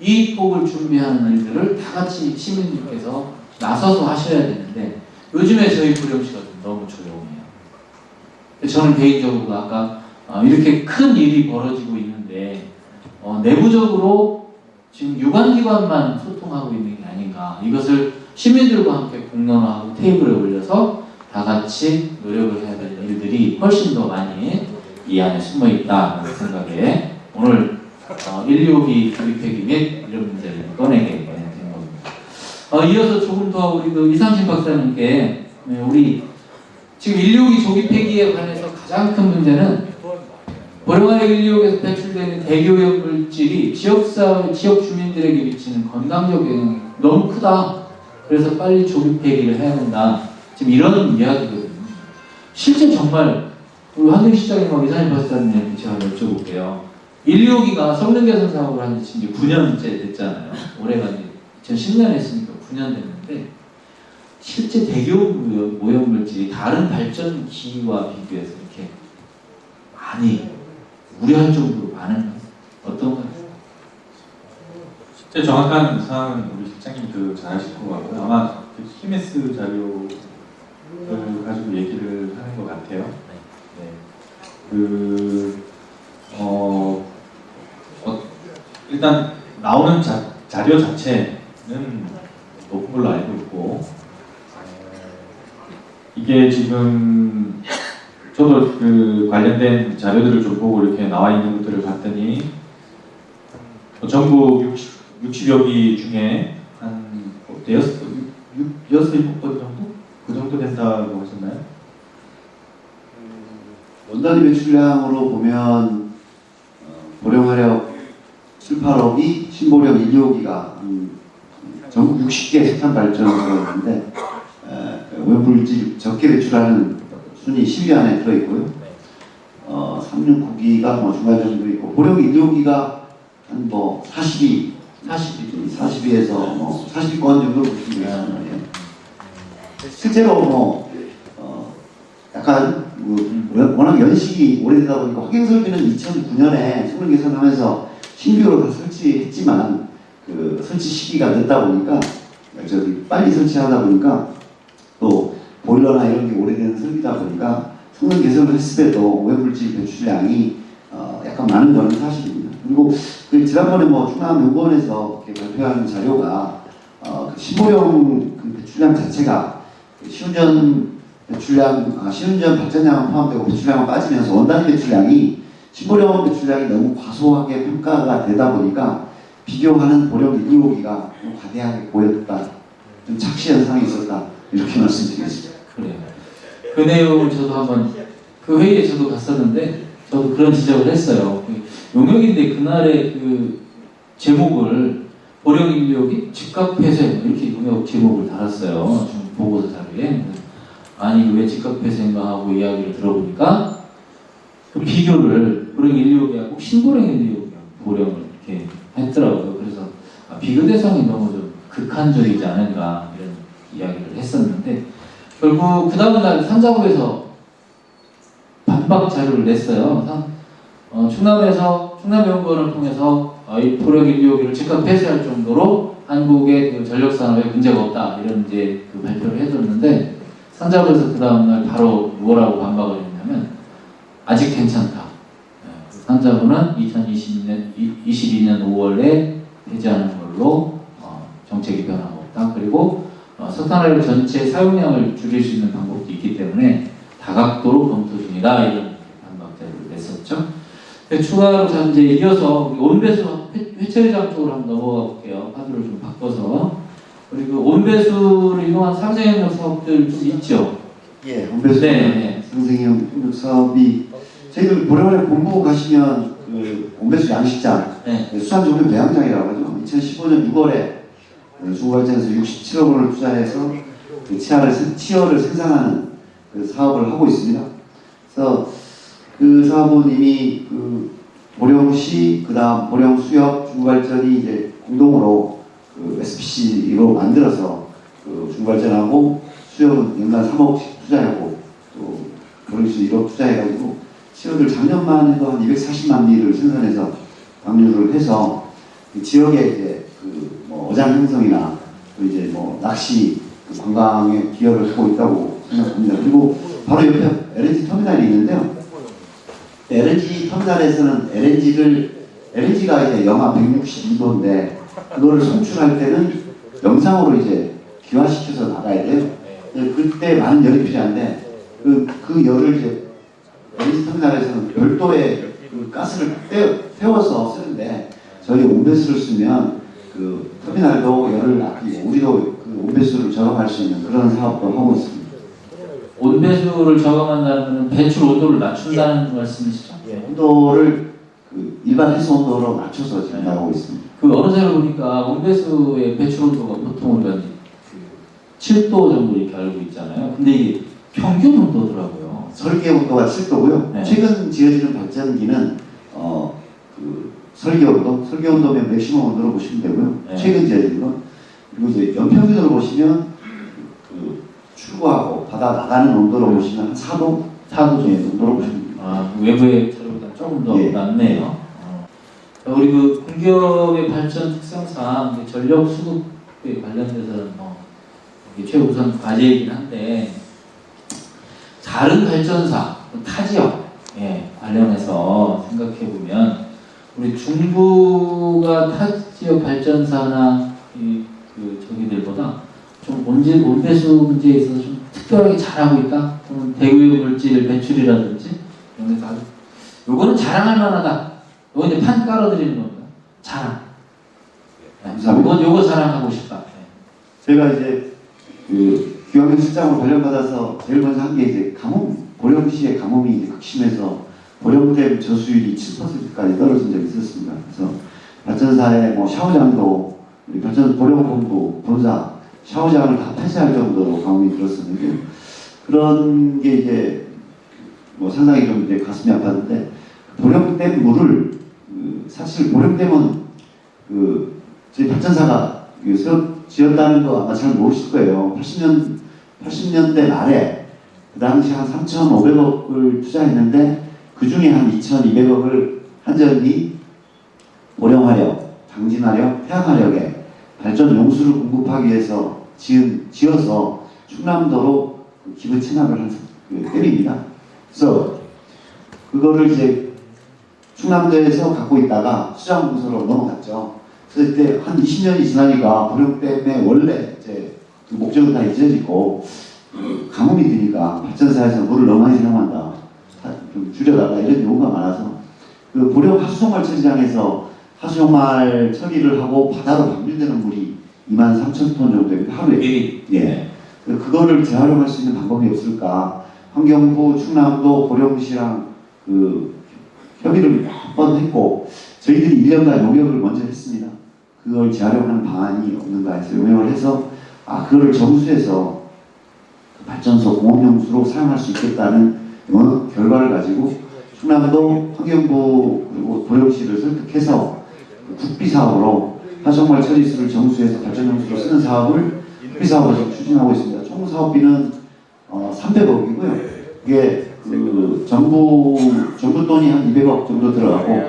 이 폭을 준비하는 일들을 다 같이 시민들께서 나서서 하셔야 되는데 요즘에 저희 보령시가 좀 너무 조용해요. 저는 개인적으로 아까 이렇게 큰 일이 벌어지고 있는데 내부적으로 지금 유관기관만 소통하고 있는 게 아닌가. 이것을 시민들과 함께 공론화하고 테이블에 올려서 다 같이 노력을 해야 되는 일들이 훨씬 더 많이 이 안에 숨어 있다는 생각에 오늘 125기 조립회기 및 이런 문제를 꺼내게 된 겁니다. 이어서 조금 더 우리 그 이상신 박사님께 우리 지금 125기 조립회기에 관해서 가장 큰 문제는 보령화력 126에서 배출되는 대기오염 물질이 지역사회, 지역 주민들에게 미치는 건강적 영향이 너무 크다. 그래서 빨리 조립 폐기를 해야 된다. 지금 이런 이야기거든요. 실제 정말 우리 환경 시장님하고 이상희 박사님한테 제가 여쭤볼게요. 125기가 성능 개선 사업을 한 지 이제 9년째 됐잖아요. 올해가 이제 2010년 했으니까 9년 됐는데 실제 대기오염 물질이 다른 발전기와 비교해서 이렇게 많이 우려할 정도로 많은 어떤가요? 실제 정확한 사항은 우리 실장님 잘 아실 것 같고요. 아마 히메스 자료를 가지고 얘기를 하는 것 같아요. 네. 일단 나오는 자료 자체는 높은 걸로 알고 있고 이게 지금 저도 그 관련된 자료들을 좀 보고 이렇게 나와 있는 것들을 봤더니 전국 60여 기 중에 한 6~7번 정도? 그 정도 된다고 하셨나요? 원단위 배출량으로 보면 보령화력 7~8억이 신보령 125기가 전국 60개 석탄 발전소가 있는데 오염물질 적게 배출하는 순위 10위 안에 들어있고요. 369기가 중간 정도 있고 보령 125기가 한 40위에서 40위권 정도 보시면 되겠습니다. 실제로 약간 워낙 연식이 오래되다 보니까 확인설비는 2009년에 성능 개선하면서 신규로 다 설치했지만 그 설치 시기가 늦다 보니까 빨리 설치하다 보니까 또 보일러나 이런 게 오래된 설비다 보니까 성능 개선을 했을 때도 오염물질 배출량이 약간 많은 것은 사실입니다. 그리고 그 지난번에 충남연구원에서 발표한 자료가 신보령 그 배출량 자체가 신운전 발전량은 포함되고 배출량은 빠지면서 원단위 배출량이 신보령 배출량이 너무 과소하게 평가가 되다 보니까 비교하는 보령 125기가 좀 과대하게 보였다. 좀 착시 현상이 있었다 이렇게 말씀드리겠습니다. 그래요. 그 내용을 저도 한번 그 회의에 저도 갔었는데 저도 그런 지적을 했어요. 용역인데 그날의 그 제목을 보령인력이 집값폐쇄 이렇게 용역 제목을 달았어요. 좀 보고서 자료에. 아니 왜 집값폐쇄인가 하고 이야기를 들어보니까 그 비교를 보령인력이하고 신보령인력이하고 보령을 이렇게 했더라고요. 그래서 비교 대상이 너무 좀 극한적이지 않은가 이런 이야기를 했었는데 결국 그 다음날 산자부에서 반박 자료를 냈어요. 충남연구원을 통해서 이 보령인력을 즉각 폐쇄할 정도로 한국의 그 전력 산업에 문제가 없다 이런 이제 그 발표를 해줬는데 산자부에서 그 다음날 바로 뭐라고 반박을 했냐면 아직 괜찮다. 산자부는 2022년 5월에 폐지하는 걸로 정책이 변화가 없다. 그리고 석탄화력 전체 사용량을 줄일 수 있는 방법도 있기 때문에 다각도로 검토 중이다. 이런 반박자를 냈었죠. 추가로 이제 이어서 온배수 회체회장 쪽으로 한번 넘어가 볼게요. 파도를 좀 바꿔서. 그리고 온배수를 이용한 상생협력 사업들 좀 있죠. 예, 온배수 네. 상생협력 사업이 저희들 보령에 본부 가시면 그 온배수 양식장, 네. 수산조림 배양장이라고 하죠. 2015년 6월에 중국발전에서 67억 원을 투자해서 그 치어를 생산하는 그 사업을 하고 있습니다. 그래서 그 사업은 이미 그 보령시, 그다음 보령수협, 중국발전이 이제 공동으로 그 SPC로 만들어서 그 중국발전하고 수협은 연간 3억씩 투자하고 또 보령시 1억 투자해가지고 치어를 작년만 해도 한 240만 리를 생산해서 방류를 해서 그 지역에 이제 뭐 어장 형성이나 또 이제 뭐 낚시 그 관광에 기여를 하고 있다고 생각합니다. 그리고 바로 옆에 LNG 터미널이 있는데요. LNG 터미널에서는 LNG가 이제 영하 162도인데 그거를 송출할 때는 영상으로 이제 기화시켜서 나가야 돼요. 그때 많은 열이 필요한데 그 열을 이제 LNG 터미널에서는 별도의 그 가스를 태워서 쓰는데 저희 온배수를 쓰면 그 터미널도 열을 아끼고 우리도 그 온배수를 저감할 수 있는 그런 사업도 하고 있습니다. 온배수를 저감한다는 배출 온도를 낮춘다는 말씀이시죠? 예, 온도를 그 일반 해수 온도로 낮춰서 지금 나가고 있습니다. 그 어느 자료 보니까 온배수의 배출 온도가 보통 우리가 그 7도 정도 이렇게 알고 있잖아요. 근데 이게 평균 온도더라고요. 설계 온도가 7도고요. 네. 최근 지어지는 발전기는 그 설계 온도면 맥시멈 온도로 보시면 되고요. 네. 최근 지어진 건 그리고 이제 연평균으로 보시면 그 출구하고 바다 나가는 온도로 보시면 한 4도 정도 온도로 보시면 됩니다. 외부의 자료보다 조금 더 예. 낮네요. 우리 그 공기업의 발전 특성상 전력 수급에 관련돼서는 이게 최우선 과제이긴 한데 다른 발전사, 타 지역 관련해서 생각해 보면 우리 중부가 타 지역 발전사나 그 저기들보다 좀 온배수 문제에 있어서 좀 특별하게 잘하고 있다. 또는 대외 물질 배출이라든지 이런 데서 아주 요거는 자랑할 만하다. 요거 이제 판 깔아드리는 겁니다. 자랑. 감사합니다. 요거 자랑하고 싶다. 제가 이제 그 기왕의 실장으로 발령받아서 제일 먼저 한 게 이제 보령시의 가뭄이 이제 극심해서 보령댐 저수율이 7%까지 떨어진 적이 있었습니다. 그래서 발전사의 뭐 샤워장도 우리 보령본부 본사 샤워장을 다 폐쇄할 정도로 가뭄이 들었었는데 그런 게 이제 뭐 상당히 좀 이제 가슴이 아팠는데 보령댐 물을 사실 보령댐은 저희 발전사가 지었다는 거 아마 잘 모르실 거예요. 80년대 말에 그 당시 한 3,500억을 투자했는데 그 중에 한 2,200억을 한전이 보령화력, 당진화력, 태양화력에 발전 용수를 공급하기 위해서 지어서 충남도로 기부 체납을 한 댐입니다. 그래서 그거를 이제 충남도에서 갖고 있다가 수자원공사로 넘어갔죠. 그래서 그때 한 20년이 지나니까 보령댐에 원래 이제 그 목적은 다 잊어지고 가뭄이 드니까 발전사에서 물을 너무 많이 사용한다. 좀 줄여달라 이런 요구가 많아서 보령 하수종말 처리장에서 하수종말 처리를 하고 바다로 방류되는 물이 23,000톤 정도 됩니다. 하루에. 예. 그거를 재활용할 수 있는 방법이 없을까? 환경부, 충남도, 보령시랑 협의를 몇 번 했고, 저희들이 1년간 용역을 먼저 했습니다. 그걸 재활용하는 방안이 없는가 해서 용역을 해서, 그거를 정수해서 발전소 공업용수로 사용할 수 있겠다는 결과를 가지고, 충남도 환경부 그리고 보령시를 설득해서 국비 사업으로 화석말 처리수를 정수해서 발전용수로 쓰는 사업을 국비 사업을 지금 추진하고 있습니다. 총 사업비는 300억이고요. 이게 정부 돈이 한 200억 정도 들어가고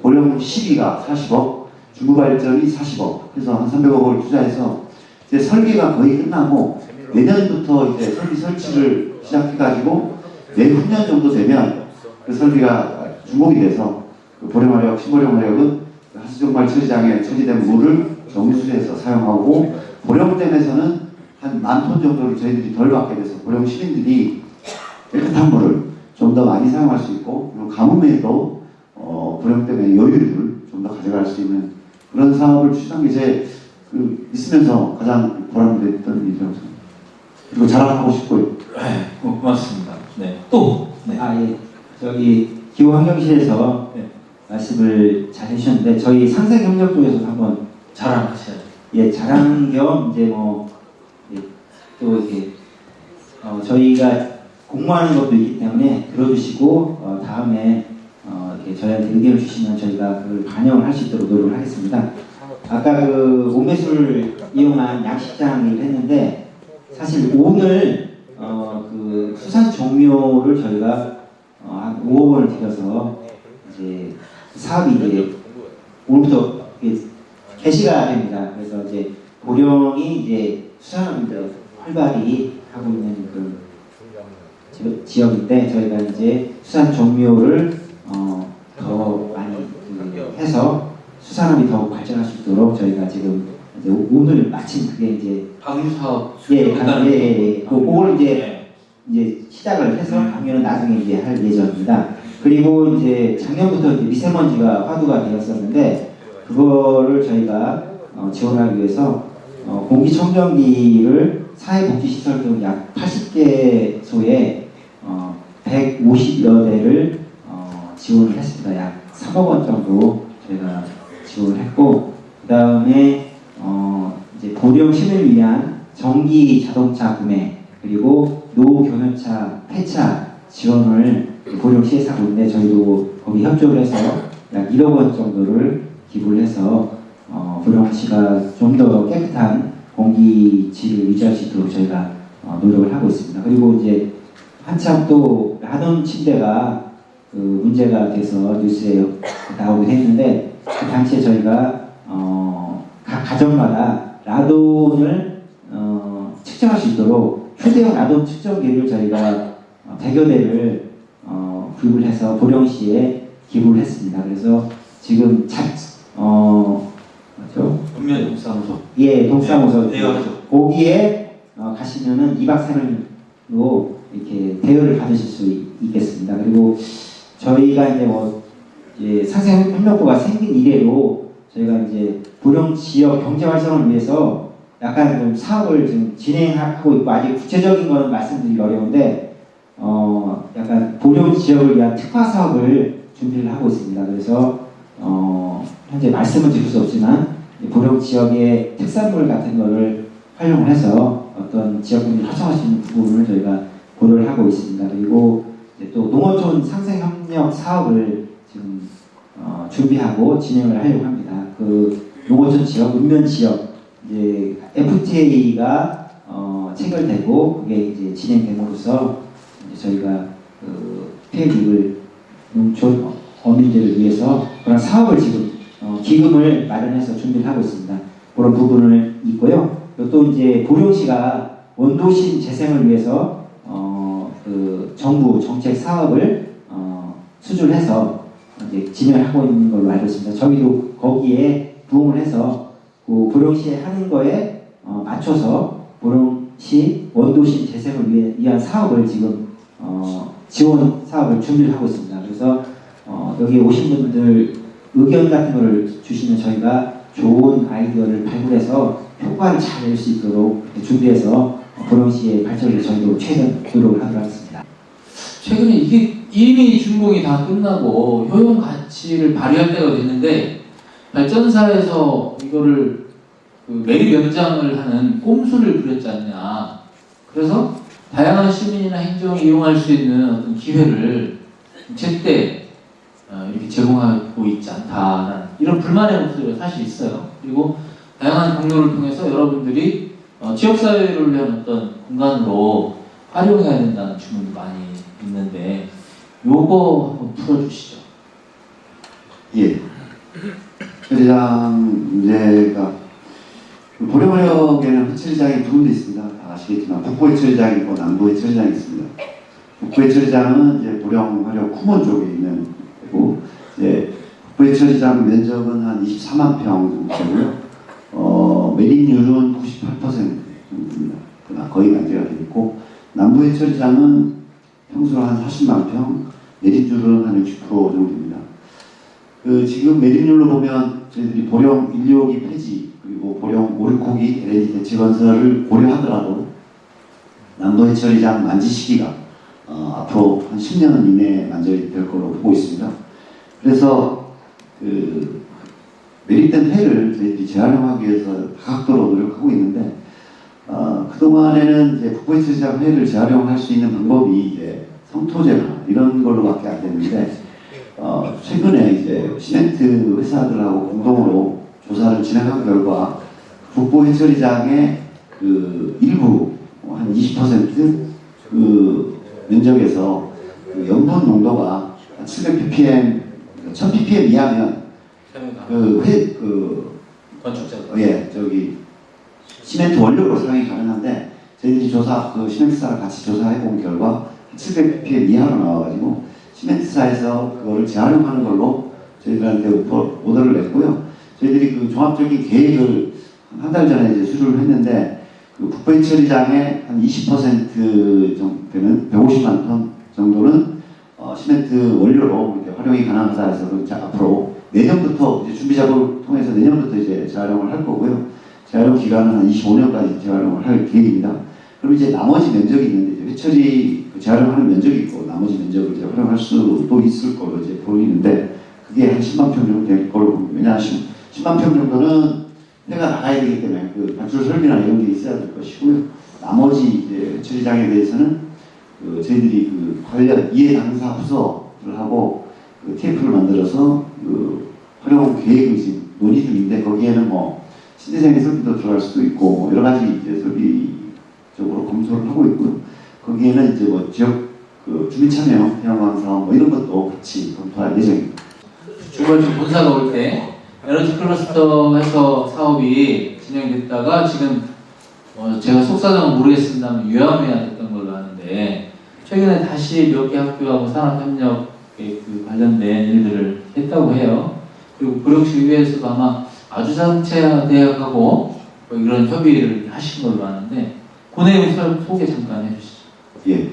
보령 시비가 40억, 중부발전이 40억, 그래서 한 300억을 투자해서 이제 설계가 거의 끝나고 내년부터 이제 설비 설치를 시작해가지고 내후년 정도 되면 그 설비가 준공이 돼서 그 보령화력, 신보령화력은 하수종말 처리장에 처리된 물을 정수해서 사용하고 보령댐에서는 한 10,000톤 정도를 저희들이 덜 받게 돼서 보령 시민들이 깨끗한 물을 좀 더 많이 사용할 수 있고 그리고 가뭄에도 보령댐의 여유를 좀 더 가져갈 수 있는 그런 사업을 추진한 게 제 있으면서 가장 보람됐던 일이라고 생각합니다. 그리고 자랑하고 싶고요. 네, 고맙습니다. 네, 또 네. 예. 저기 기후환경실에서 네. 말씀을 잘 해주셨는데 저희 상생협력 쪽에서 한번 자랑하셔야죠. 자랑 겸 이제 또 이렇게 저희가 공모하는 것도 있기 때문에 들어주시고 다음에 이렇게 저희한테 의견을 주시면 저희가 그걸 반영을 할 수 있도록 노력을 하겠습니다. 아까 오매수를 이용한 양식장 얘기를 했는데 사실 오늘 수산 종묘를 저희가 한 5억 원을 들여서 이제 사업이 이제 오늘부터 개시가 됩니다. 그래서 이제 보령이 이제 수산업인들 활발히 하고 있는 그 지역인데 저희가 이제 수산 종묘를 더 많이 해서 수산업이 더욱 발전할 수 있도록 저희가 지금 이제 오늘 마침 그게 이제 방류 사업 그걸 이제 시작을 해서 강연은 나중에 이제 할 예정입니다. 그리고 이제 작년부터 이제 미세먼지가 화두가 되었었는데 그거를 저희가 지원하기 위해서 공기청정기를 사회복지시설 등 약 80개소에 150여 대를 지원을 했습니다. 약 3억 원 정도 저희가 지원을 했고 그 다음에 이제 보령 시민을 위한 전기 자동차 구매 그리고 노교면차 폐차 지원을 보령시에서 하고 있는데 저희도 거기 협조를 해서 약 1억 원 정도를 기부를 해서 보령시가 좀 더 깨끗한 공기질을 유지할 수 있도록 저희가 노력을 하고 있습니다. 그리고 이제 한참 또 라돈 침대가 문제가 돼서 뉴스에 나오긴 했는데 그 당시에 저희가 각 가정마다 라돈을 측정할 수 있도록 휴대용 라돈 측정기를 저희가 100여 대를 구입을 해서 보령시에 기부를 했습니다. 그래서 지금 맞죠? 읍면 동사무소. 예, 동사무소. 네, 거기에 가시면은 2박 3일로 이렇게 대여를 받으실 수 있겠습니다. 그리고 저희가 이제 상생협력부가 생긴 이래로 저희가 이제 보령 지역 경제 활성을 위해서 약간 좀 사업을 지금 진행하고 있고 아직 구체적인 거는 말씀드리기 어려운데 약간 보령 지역을 위한 특화 사업을 준비를 하고 있습니다. 그래서 현재 말씀은 드릴 수 없지만 보령 지역의 특산물 같은 거를 활용을 해서 어떤 지역분들이 활성화할 수 있는 부분을 저희가 고려를 하고 있습니다. 그리고 이제 또 농어촌 상생협력 사업을 지금 준비하고 진행을 하려고 합니다. 그 농어촌 지역, 읍면 지역 이제 FTA가 체결되고 그게 이제 진행됨으로써 이제 저희가 피해 입을 농촌 어민들을 위해서 그런 사업을 지금 기금을 마련해서 준비를 하고 있습니다. 그런 부분을 있고요. 또 이제 보령시가 원도심 재생을 위해서 그 정부 정책 사업을 수주해서 이제 진행을 하고 있는 걸로 알고 있습니다. 저희도 거기에 부응을 해서 그 보령시에 하는 거에 맞춰서 보령시 원도심 재생을 위한 사업을 지금 지원 사업을 준비를 하고 있습니다. 그래서 여기 오신 분들 의견 같은 거를 주시면 저희가 좋은 아이디어를 발굴해서 효과를 잘 낼 수 있도록 준비해서 보령시의 발전을 저희도 최대한 노력을 하도록 하겠습니다. 최근에 이게 이미 준공이 다 끝나고 효용 가치를 발휘할 때가 됐는데 발전사에서 이거를 그 매립 연장을 하는 꼼수를 부렸지 않냐. 그래서 다양한 시민이나 행정이 이용할 수 있는 어떤 기회를 제때 이렇게 제공하고 있지 않다라는 이런 불만의 목소리가 사실 있어요. 그리고 다양한 경로를 통해서 여러분들이 지역사회를 위한 어떤 공간으로 활용해야 된다는 주문도 많이 있는데 요거 한번 풀어주시죠. 예. 처리장 문제가 보령화역에는 처리장이 두 군데 있습니다. 다 아시겠지만 북부의 처리장이 있고 남부의 처리장이 있습니다. 북부의 처리장은 이제 보령화역 쿠몬 쪽에 있는 데고 이제 북부의 처리장 면적은 한 24만 평 정도 되고요. 매립률은 98% 정도입니다. 그러나 거의 만재가 되어 있고 남부의 처리장은 평수로 한 40만 평, 매립률은 한 60% 정도입니다. 지금 매립률로 보면 저희들이 보령 125기 폐지 그리고 보령 569기 LNG 대체 건설을 고려하더라도 남부의 처리장 만지 시기가 앞으로 한 10년 이내에 만족이 될 걸로 보고 있습니다. 그래서 매립된 폐를 저희들이 재활용하기 위해서 다각도로 노력하고 있는데 그동안에는 이제 북부의 처리장 폐를 재활용할 수 있는 방법이 이제 성토제나 이런 걸로밖에 안 됐는데 최근에 이제 시멘트 회사들하고 공동으로 조사를 진행한 결과 북부 해처리장의 일부 한 20% 면적에서 염분 농도가 700ppm, 1000ppm 이하면 건축자. 시멘트 원료로 사용이 가능한데 저희들이 시멘트사랑 같이 조사해 본 결과 700ppm 이하로 나와가지고 시멘트사에서 그거를 재활용하는 걸로 저희들한테 오더를 냈고요. 저희들이 종합적인 계획을 한 달 전에 이제 수주를 했는데 북부 처리장의 한 20% 정도 되는 150만 톤 정도는 시멘트 원료로 이렇게 활용이 가능하다 해서 앞으로 내년부터 이제 준비 작업을 통해서 내년부터 이제 재활용을 할 거고요. 재활용 기간은 한 25년까지 재활용을 할 계획입니다. 그럼 이제 나머지 면적이 있는데 이제 회처리 재활용하는 면적이 있고 나머지 면적을 이제 활용할 수도 있을 걸로 이제 보이는데 그게 한 10만 평 정도 될 걸로 봅니다. 왜냐하면 10만 평 정도는 해가 나가야 되기 때문에 발출 설비나 이런 게 있어야 될 것이고요. 나머지 이제 회처리장에 대해서는 저희들이 관련 이해 당사 부서를 하고 TF를 만들어서 활용 계획을 지금 논의 중인데 거기에는 신대생의 설비도 들어갈 수도 있고 여러 가지 이제 설비적으로 검토를 하고 있고요. 거기에는 이제 지역 주민 참여 태양광 사업 이런 것도 같이 검토할 예정입니다. 주거지 본사가 올 때 에너지 클러스터에서 사업이 진행됐다가 지금 제가 속사정은 모르겠습니다만 유야무야 됐던 걸로 아는데 최근에 다시 몇 개 학교하고 산업협력에 관련된 일들을 했다고 해요. 그리고 보령시 의회에서도 아마 아주자동차 대학하고 이런 협의를 하신 걸로 아는데 그 내용 소개 잠깐 해주시죠. 예,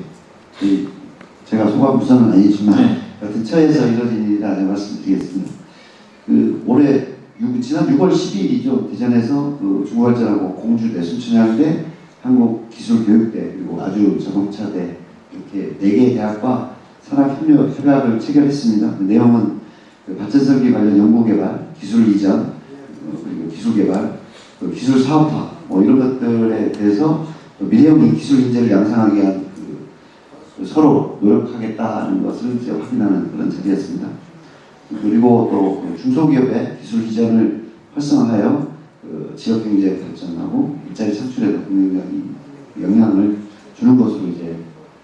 제가 소감 부서는 아니지만 네. 여튼 처에서 이뤄진 일이라 말씀드리겠습니다. 지난 6월 12일이죠. 대전에서 중고발전하고 공주 내순천향대 한국기술교육대 그리고 아주자동차대 이렇게 4개의 대학과 산업협력협약을 체결했습니다. 그 내용은 발전설비 관련 연구개발, 기술 이전, 그리고 기술개발, 기술 사업화 이런 것들에 대해서 미래형인 기술 인재를 양성하기 위한 서로 노력하겠다는 것을 이제 확인하는 그런 자리였습니다. 그리고 또 중소기업의 기술 이전을 활성화하여 지역 경제 발전하고 일자리 창출에도 긍정적인 영향을 주는 것으로 이제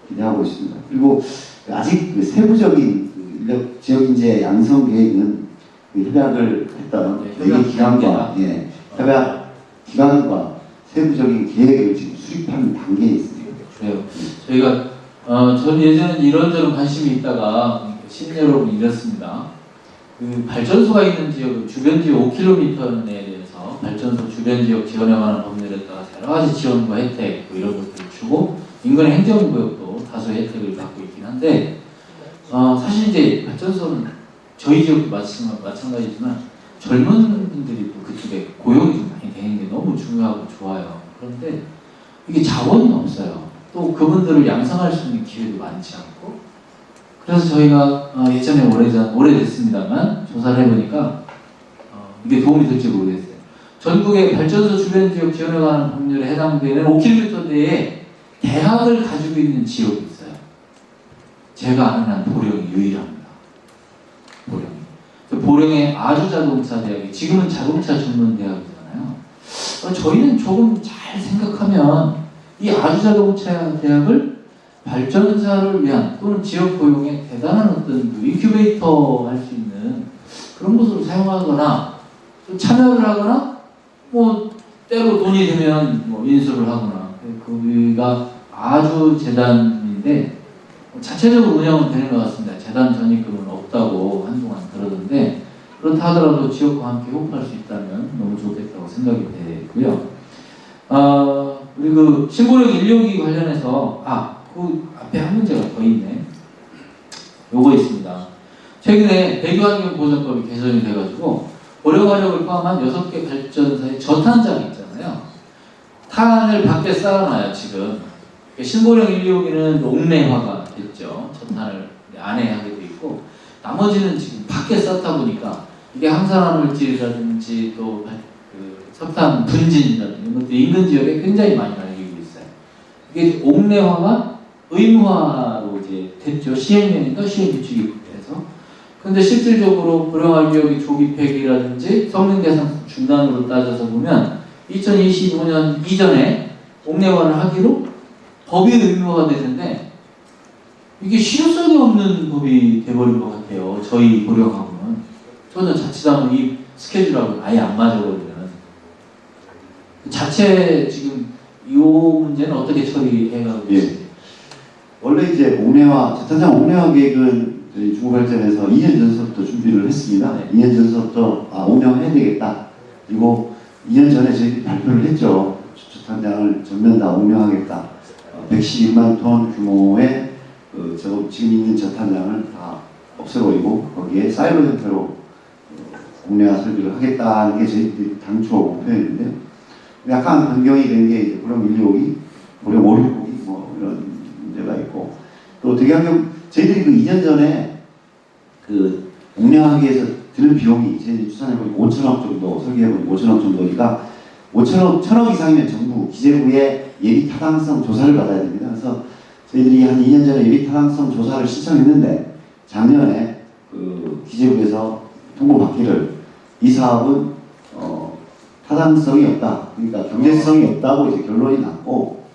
기대하고 있습니다. 그리고 아직 세부적인 지역 인재 양성 계획은 협약을 했던 기관과 협약 기관과 세부적인 계획을 지금 수립하는 단계에 있습니다. 그래요. 저희가 전 예전에 이런저런 관심이 있다가 시민 여러분 이랬습니다. 발전소가 있는 지역, 주변 지역 5km 내에 대해서 발전소 주변 지역 지원에 관한 법률에 따라 여러 가지 지원과 혜택 이런 것들을 주고 인근의 행정구역도 다수의 혜택을 갖고 있긴 한데 사실 이제 발전소는 저희 지역도 마찬가지지만 젊은 분들이 또 그쪽에 고용이 좀 많이 돼요. 되는 게 너무 중요하고 좋아요. 그런데 이게 자원이 없어요. 또 그분들을 양성할 수 있는 기회도 많지 않고. 그래서 저희가 예전에 오래됐습니다만 조사를 해보니까 이게 도움이 될지 모르겠어요. 전국의 발전소 주변 지역 지원에 관한 법률에 해당되는 5km 내에 대학을 가지고 있는 지역이 있어요. 제가 아는 한 보령이 유일합니다. 보령의 아주자동차 대학이 지금은 자동차 전문 대학이잖아요. 저희는 조금 잘 생각하면 이 아주자동차 대학을 발전사를 위한 또는 지역 고용에 대단한 어떤 인큐베이터 할 수 있는 그런 곳으로 사용하거나 참여를 하거나 뭐 때로 돈이 되면 뭐 인수를 하거나 거기가 아주 재단인데 자체적으로 운영은 되는 것 같습니다. 재단 전입금은 없다고 한동안 그러던데 그렇다 하더라도 지역과 함께 호흡할 수 있다면 너무 좋겠다고 생각이 되고요. 우리 그 신고령 인력이 관련해서 그 앞에 한 문제가 더 있네. 요거 있습니다. 최근에 대기환경보전법이 개정이 돼가지고 고령화력을 포함한 6개 발전소의 저탄장이 있잖아요. 탄을 밖에 쌓아놔요 지금. 신고령 1호기는 옥내화가 됐죠. 저탄을 안에 하게 돼 있고 나머지는 지금 밖에 쌓다 보니까 이게 항산화물질이라든지 또 석탄 분진이라든지 이런 것들이 인근 지역에 굉장히 많이 날리고 있어요. 이게 옥내화가 의무화로 이제 됐죠. 시행령인가 시행규칙이 돼서. 근데 실질적으로 고령화기업이 조기 폐기라든지 성능 개선 중단으로 따져서 보면 2025년 이전에 옥내화를 하기로 법이 의무화가 되는데 이게 실효성이 없는 법이 돼버린 것 같아요. 저희 고령하고는 전혀 자칫하면 이 스케줄하고 아예 안 맞아버리는 자체 지금 이 문제는 어떻게 처리해가고 있습니까? 원래 이제 저탄장 옥내화 계획은 저희 중국발전에서 2년 전서부터 준비를 했습니다. 네. 2년 전서부터 옥내화해야 되겠다. 그리고 2년 전에 저희들이 발표를 했죠. 저탄장을 전면 다 옥내화하겠다. 111만 톤 규모의 지금 있는 저탄장을 다 없애버리고 거기에 사이로 형태로 옥내화 설비를 하겠다는 게 저희들이 당초 목표였는데요. 약간 변경이 된 게 이제 고령 1호기, 고령 5, 6호기 뭐 이런 문제가 있고 또 대기환경 저희들이 그 2년 전에 그 옥내화하기 위해서 드는 비용이 저희들이 추산해보니까 5천억 정도 설계해보니까 5천억 정도니까 1,000억 이상이면 정부 기재부의 예비 타당성 조사를 받아야 됩니다. 그래서 저희들이 한 2년 전에 예비 타당성 조사를 신청했는데 작년에 그 기재부에서 통보받기를 이 사업은 타당성이 없다. 그러니까 경제성이 없다고 이제 결론이 났고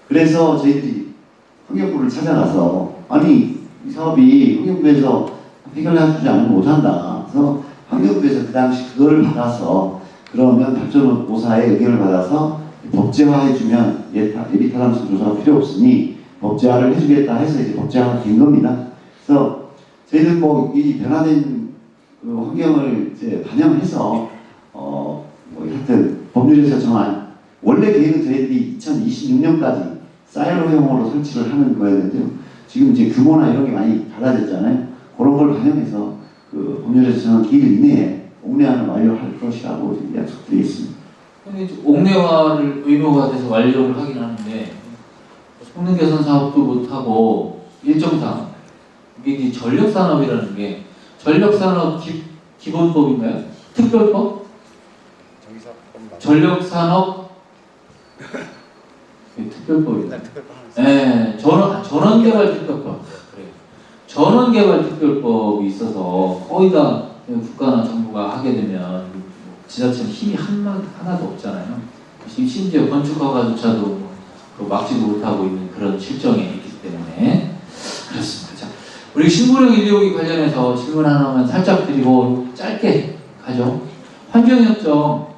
그래서 저희들이 환경부를 찾아가서 아니 이 사업이 환경부에서 해결해주지 않으면 못한다. 그래서 환경부에서 그 당시 그거를 받아서 그러면 발전노사의 의견을 받아서 법제화해주면 예비 타당성 조사가 필요 없으니 법제화를 해주겠다 해서 이제 법제화가 된 겁니다. 그래서 저희는 뭐 이 변화된 그 환경을 이제 반영해서 하여튼 법률에서 정한 원래 계획은 저희들이 2026년까지 사이로형으로 설치를 하는 거였는데요. 지금 이제 규모나 이런 게 많이 달라졌잖아요. 그런 걸 반영해서 그 법률에서 정한 기일 이내에 옥내화를 완료할 것이라고 지금 약속드리겠습니다. 근데 옥내화를 의무가 돼서 완료를 하긴 하는데 성능 개선 사업도 못하고 일정상 이게 전력산업이라는 게 전력산업 기본법인가요? 특별법? 전력산업 특별법이다. 네, 전원개발특별법. 그래요. 전원개발특별법이 있어서 거의 다 국가나 정부가 하게 되면 지자체는 힘이 하나도 없잖아요. 심지어 건축허가조차도 막지도 못하고 있는 그런 실정에 있기 때문에 그렇습니다. 자, 우리 신고령 1호기 관련해서 질문 하나만 살짝 드리고 짧게 가죠. 환경협정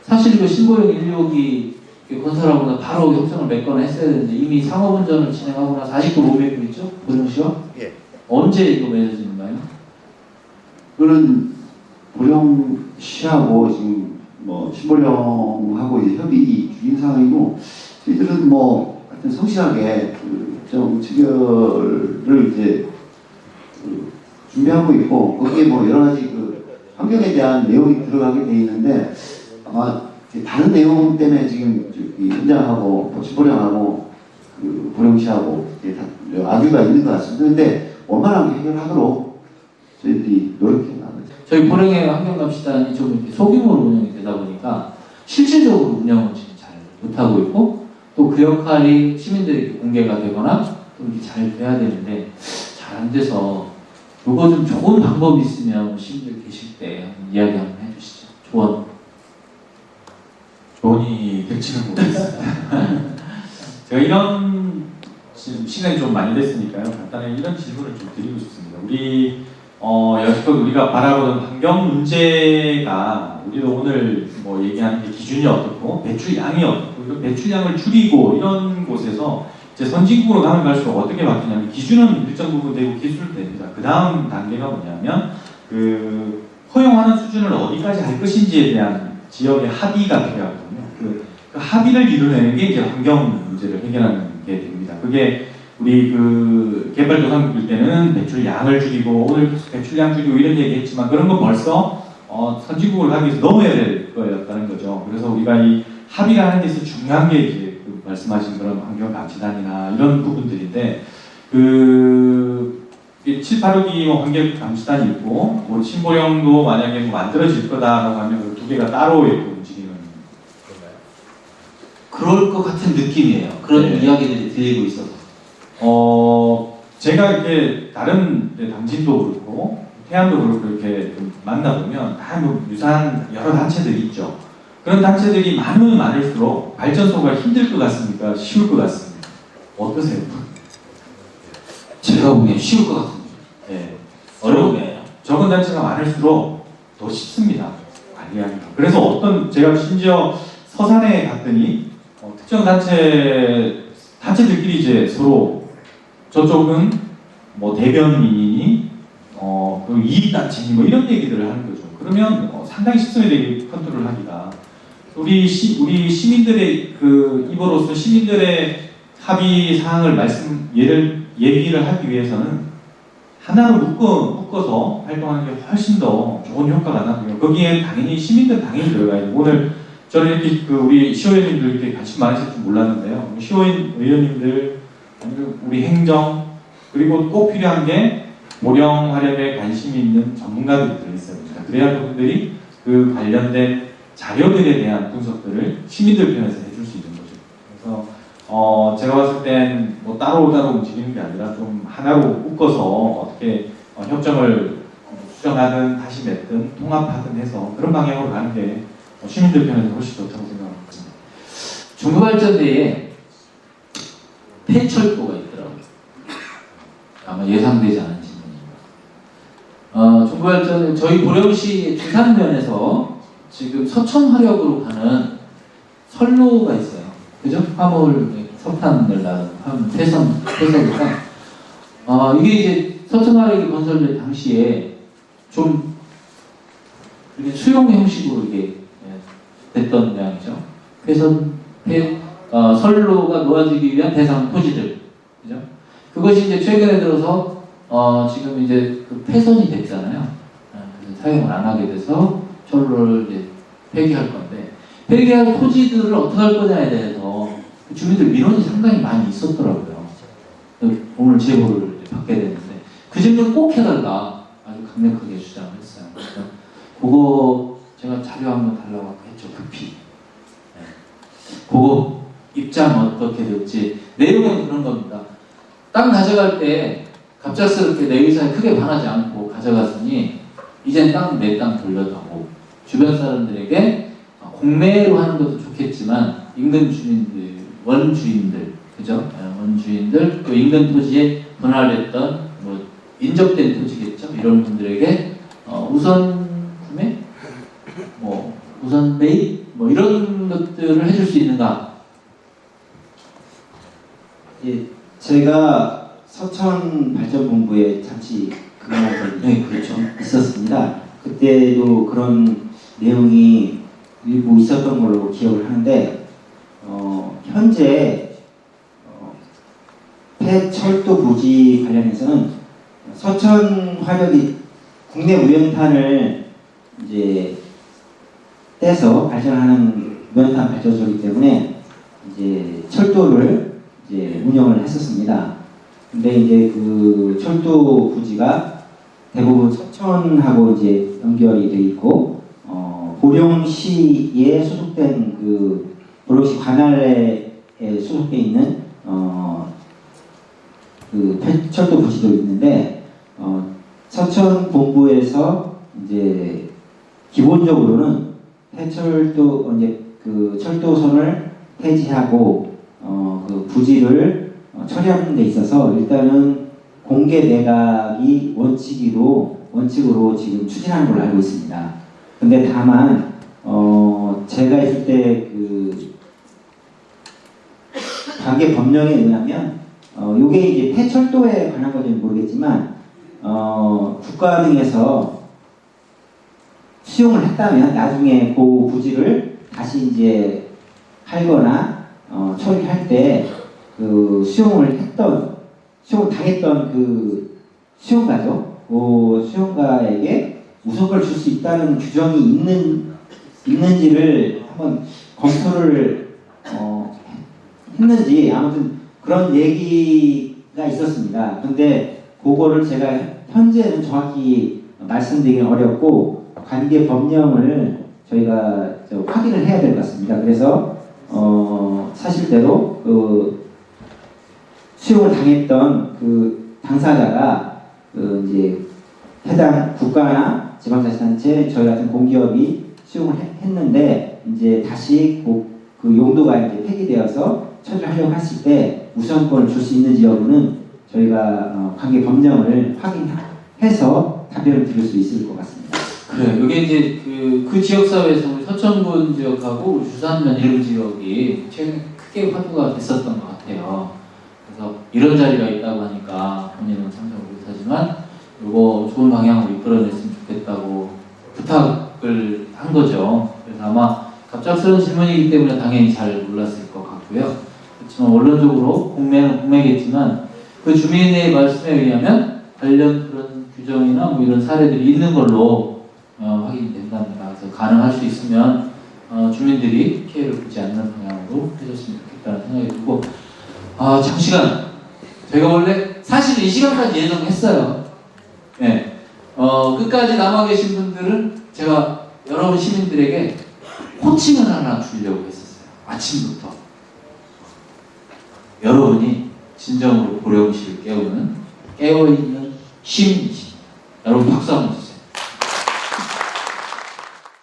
사실 이거 신고령 1호기 건설하고나 바로 협정을 맺거나 했어야 되는데 이미 상업운전을 진행하고 나서 아직도 못 맺고 있죠? 보령시와? 예. 언제 이거 맺어지는가요? 그거는 보령시하고 지금 뭐 신보령하고 이제 협의 중인 상황이고 저희들은 뭐 하여튼 성실하게 그 협정 체결을 이제 준비하고 있고 거기에 뭐 여러 가지 그 환경에 대한 내용이 들어가게 돼 있는데 아마 다른 내용 때문에 지금 이 현장하고 신보령하고 그 보령시하고 다 악유가 있는 것 같습니다. 그런데 원만하게 해결하도록 저희들이 노력해 나가죠. 저희 보령의 환경감시단이 좀 이렇게 소규모로 운영이 되다 보니까 실질적으로 운영을 지금 잘 못하고 있고 또 그 역할이 시민들에게 공개가 되거나 또 이렇게 잘 돼야 되는데 잘 안 돼서 이거 좀 좋은 방법이 있으면 시민들 계실 때 한번 이야기 한번 해주시죠. 조언. 조언이 될지는 모르겠습니다. 제가 이런 시간이 좀 많이 됐으니까요. 간단하게 이런 질문을 좀 드리고 싶습니다. 우리 여태껏 우리가 바라보는 환경 문제가 우리도 오늘 뭐 얘기하는 게 기준이 어떻고 배출량이 어떻고 이런 배출량을 줄이고 이런 곳에서 이제 선진국으로 가면 갈수록 어떻게 바뀌냐면 기준은 일정 부분 되고 기술됩니다. 그 다음 단계가 뭐냐면 그 허용하는 수준을 어디까지 할 것인지에 대한 지역의 합의가 필요하거든요. 그 합의를 이루는 게 이제 환경 문제를 해결하는 게 됩니다. 그게 우리 그 개발도상국일 때는 배출량을 줄이고 오늘 배출량 줄이고 이런 얘기했지만 그런 건 벌써 선진국을 가기 위해서 넘어야 될 거였다는 거죠. 그래서 우리가 이 합의를 하는 데 있어서 중요한 게 이제 그 말씀하신 그런 환경감시단이나 이런 부분들인데 그 7, 8호기 환경감시단이 있고 우리 신보령도 만약에 뭐 만들어질 거다라고 하면 그 두 개가 따로 이렇게 움직이는 건가요? 그럴 것 같은 느낌이에요. 그런 네. 이야기들이 들리고 있어서. 제가 이렇게 다른 당진도 그렇고 태안도 그렇고 이렇게 좀 만나보면 다 뭐 유사한 여러 단체들이 있죠. 그런 단체들이 많으면 많을수록 발전소가 힘들 것 같습니까? 쉬울 것 같습니까? 어떠세요? 제가 보기엔 쉬울 것 같은데. 네. 어려워요. 적은 단체가 많을수록 더 쉽습니다. 관리하기가. 그래서 어떤 제가 심지어 서산에 갔더니 특정 단체들끼리 이제 서로 저쪽은 뭐 대변인이니 그 이익단체니 뭐 이런 얘기들을 하는 거죠. 그러면 상당히 쉽습니다. 이게 컨트롤하기가. 우리 시민들의 그 입으로서 시민들의 합의 사항을 얘기를 하기 위해서는 하나로 묶어서 활동하는 게 훨씬 더 좋은 효과가 나고요. 거기에 당연히 시민들 당연히 들어가야 되고 오늘 저는 이렇게 그 우리 시의원님들 이렇게 관심 많으실 줄 몰랐는데요. 시의원님들 우리 행정 그리고 꼭 필요한 게 보령 활용에 관심이 있는 전문가들이 들어있어야 됩니다. 그래야 그분들이 그 관련된 자료들에 대한 분석들을 시민들 편에서 해줄 수 있는 거죠. 그래서 제가 봤을 땐 뭐 따로 움직이는 게 아니라 좀 하나로 묶어서 어떻게 협정을 수정하든 다시 맺든 통합하든 해서 그런 방향으로 가는 게 시민들 편에서 훨씬 좋다고 생각합니다. 중부발전대에 폐철도가 있더라고요. 아마 예상되지 않은 질문입니다. 중부발전 저희 보령시 주산면에서 지금 서천 화력으로 가는 선로가 있어요. 그죠? 화물 석탄을 낳은 폐선로가 이게 이제 서천 화력이 건설될 당시에 좀 이렇게 수용 형식으로 이게 됐던 모양이죠. 선로가 놓아지기 위한 대상 토지들, 그죠? 그것이 이제 최근에 들어서 지금 이제 그 폐선이 됐잖아요. 그래서 사용을 안 하게 돼서 선로를 이제 폐기할 건데 폐기할 토지들을 어떻게 할 거냐에 대해서 주민들 민원이 상당히 많이 있었더라고요. 오늘 제보를 받게 됐는데 그 질문 꼭 해달라 아주 강력하게 주장을 했어요. 그래서 그거 제가 자료 한번 달라고 했죠. 급히. 그거 입장 어떻게 될지 내용은 그런 겁니다. 땅 가져갈 때 갑작스럽게 내 의사에 크게 반하지 않고 가져갔으니 이젠 내 땅 돌려다오. 주변 사람들에게 공매로 하는 것도 좋겠지만 인근 주민들, 원주인들, 그죠? 원주인들 또 인근 토지에 분할했던 뭐 인접된 토지겠죠? 이런 분들에게 우선 구매, 뭐 우선 매입, 뭐 이런 것들을 해줄 수 있는가? 예, 제가 서천 발전본부에 잠시 근무한 적이 그렇죠. 있었습니다. 그때도 그런 내용이 일부 있었던 걸로 기억을 하는데 현재 폐철도 부지 관련해서는 서천 화력이 국내 무연탄을 이제 떼서 발전하는 무연탄 발전소이기 때문에 이제 철도를 이제 운영을 했었습니다. 근데 이제 그 철도 부지가 대부분 서천하고 이제 연결이 돼 있고 보령시에 소속된 그 보령시 관할에 소속돼 있는 그 철도 부지도 있는데 서천 본부에서 이제 기본적으로는 폐철도 이제 그 철도선을 폐지하고 그 부지를 처리하는 데 있어서 일단은 공개 매각이 원칙으로 지금 추진하는 걸로 알고 있습니다. 근데 다만 제가 있을 때 그 관계 법령에 의하면 요게 이제 폐철도에 관한 건지는 모르겠지만 국가 등에서 수용을 했다면 나중에 그 부지를 다시 이제 팔거나 처리할 때 그 수용을 당했던 그 수용가죠. 그 수용가에게 우선권을 줄 수 있다는 규정이 있는지를 한번 검토를 했는지 아무튼 그런 얘기가 있었습니다. 근데 그거를 제가 현재는 정확히 말씀드리기는 어렵고 관계 법령을 저희가 확인을 해야 될 것 같습니다. 그래서 사실대로 그 수용을 당했던 그 당사자가 그 이제 해당 국가나 지방자치단체 저희 같은 공기업이 수용을 했는데 이제 다시 그 용도가 이제 폐기되어서 처리를 하려고 했을 때 우선권을 줄 수 있는지 여부는 저희가 관계 법령을 확인해서 답변을 드릴 수 있을 것 같습니다. 그래, 이게 이제 그 지역사회에서 우리 서천군 지역하고 주산면 일부 지역이 최근에 크게 화두가 됐었던 것 같아요. 그래서 이런 자리가 있다고 하니까 본인은 참석을 못하지만 이거 좋은 방향으로 이끌어냈으면 좋겠다고 부탁을 한 거죠. 그래서 아마 갑작스러운 질문이기 때문에 당연히 잘 몰랐을 것 같고요. 그렇지만 원론적으로 공매는 공매겠지만 그 주민의 말씀에 의하면 관련 그런 규정이나 뭐 이런 사례들이 있는 걸로 확인이 된답니다. 그래서 가능할 수 있으면 주민들이 피해를 보지 않는 방향으로 해줬으면 좋겠다는 생각이 들고 장시간 제가 원래 사실 이 시간까지 예정했어요. 네. 끝까지 남아 계신 분들은 제가 여러분 시민들에게 호칭을 하나 주려고 했었어요. 아침부터 여러분이 진정으로 보령시를 깨우는 깨어있는 시민이십니다. 여러분 박수 한번 주세요.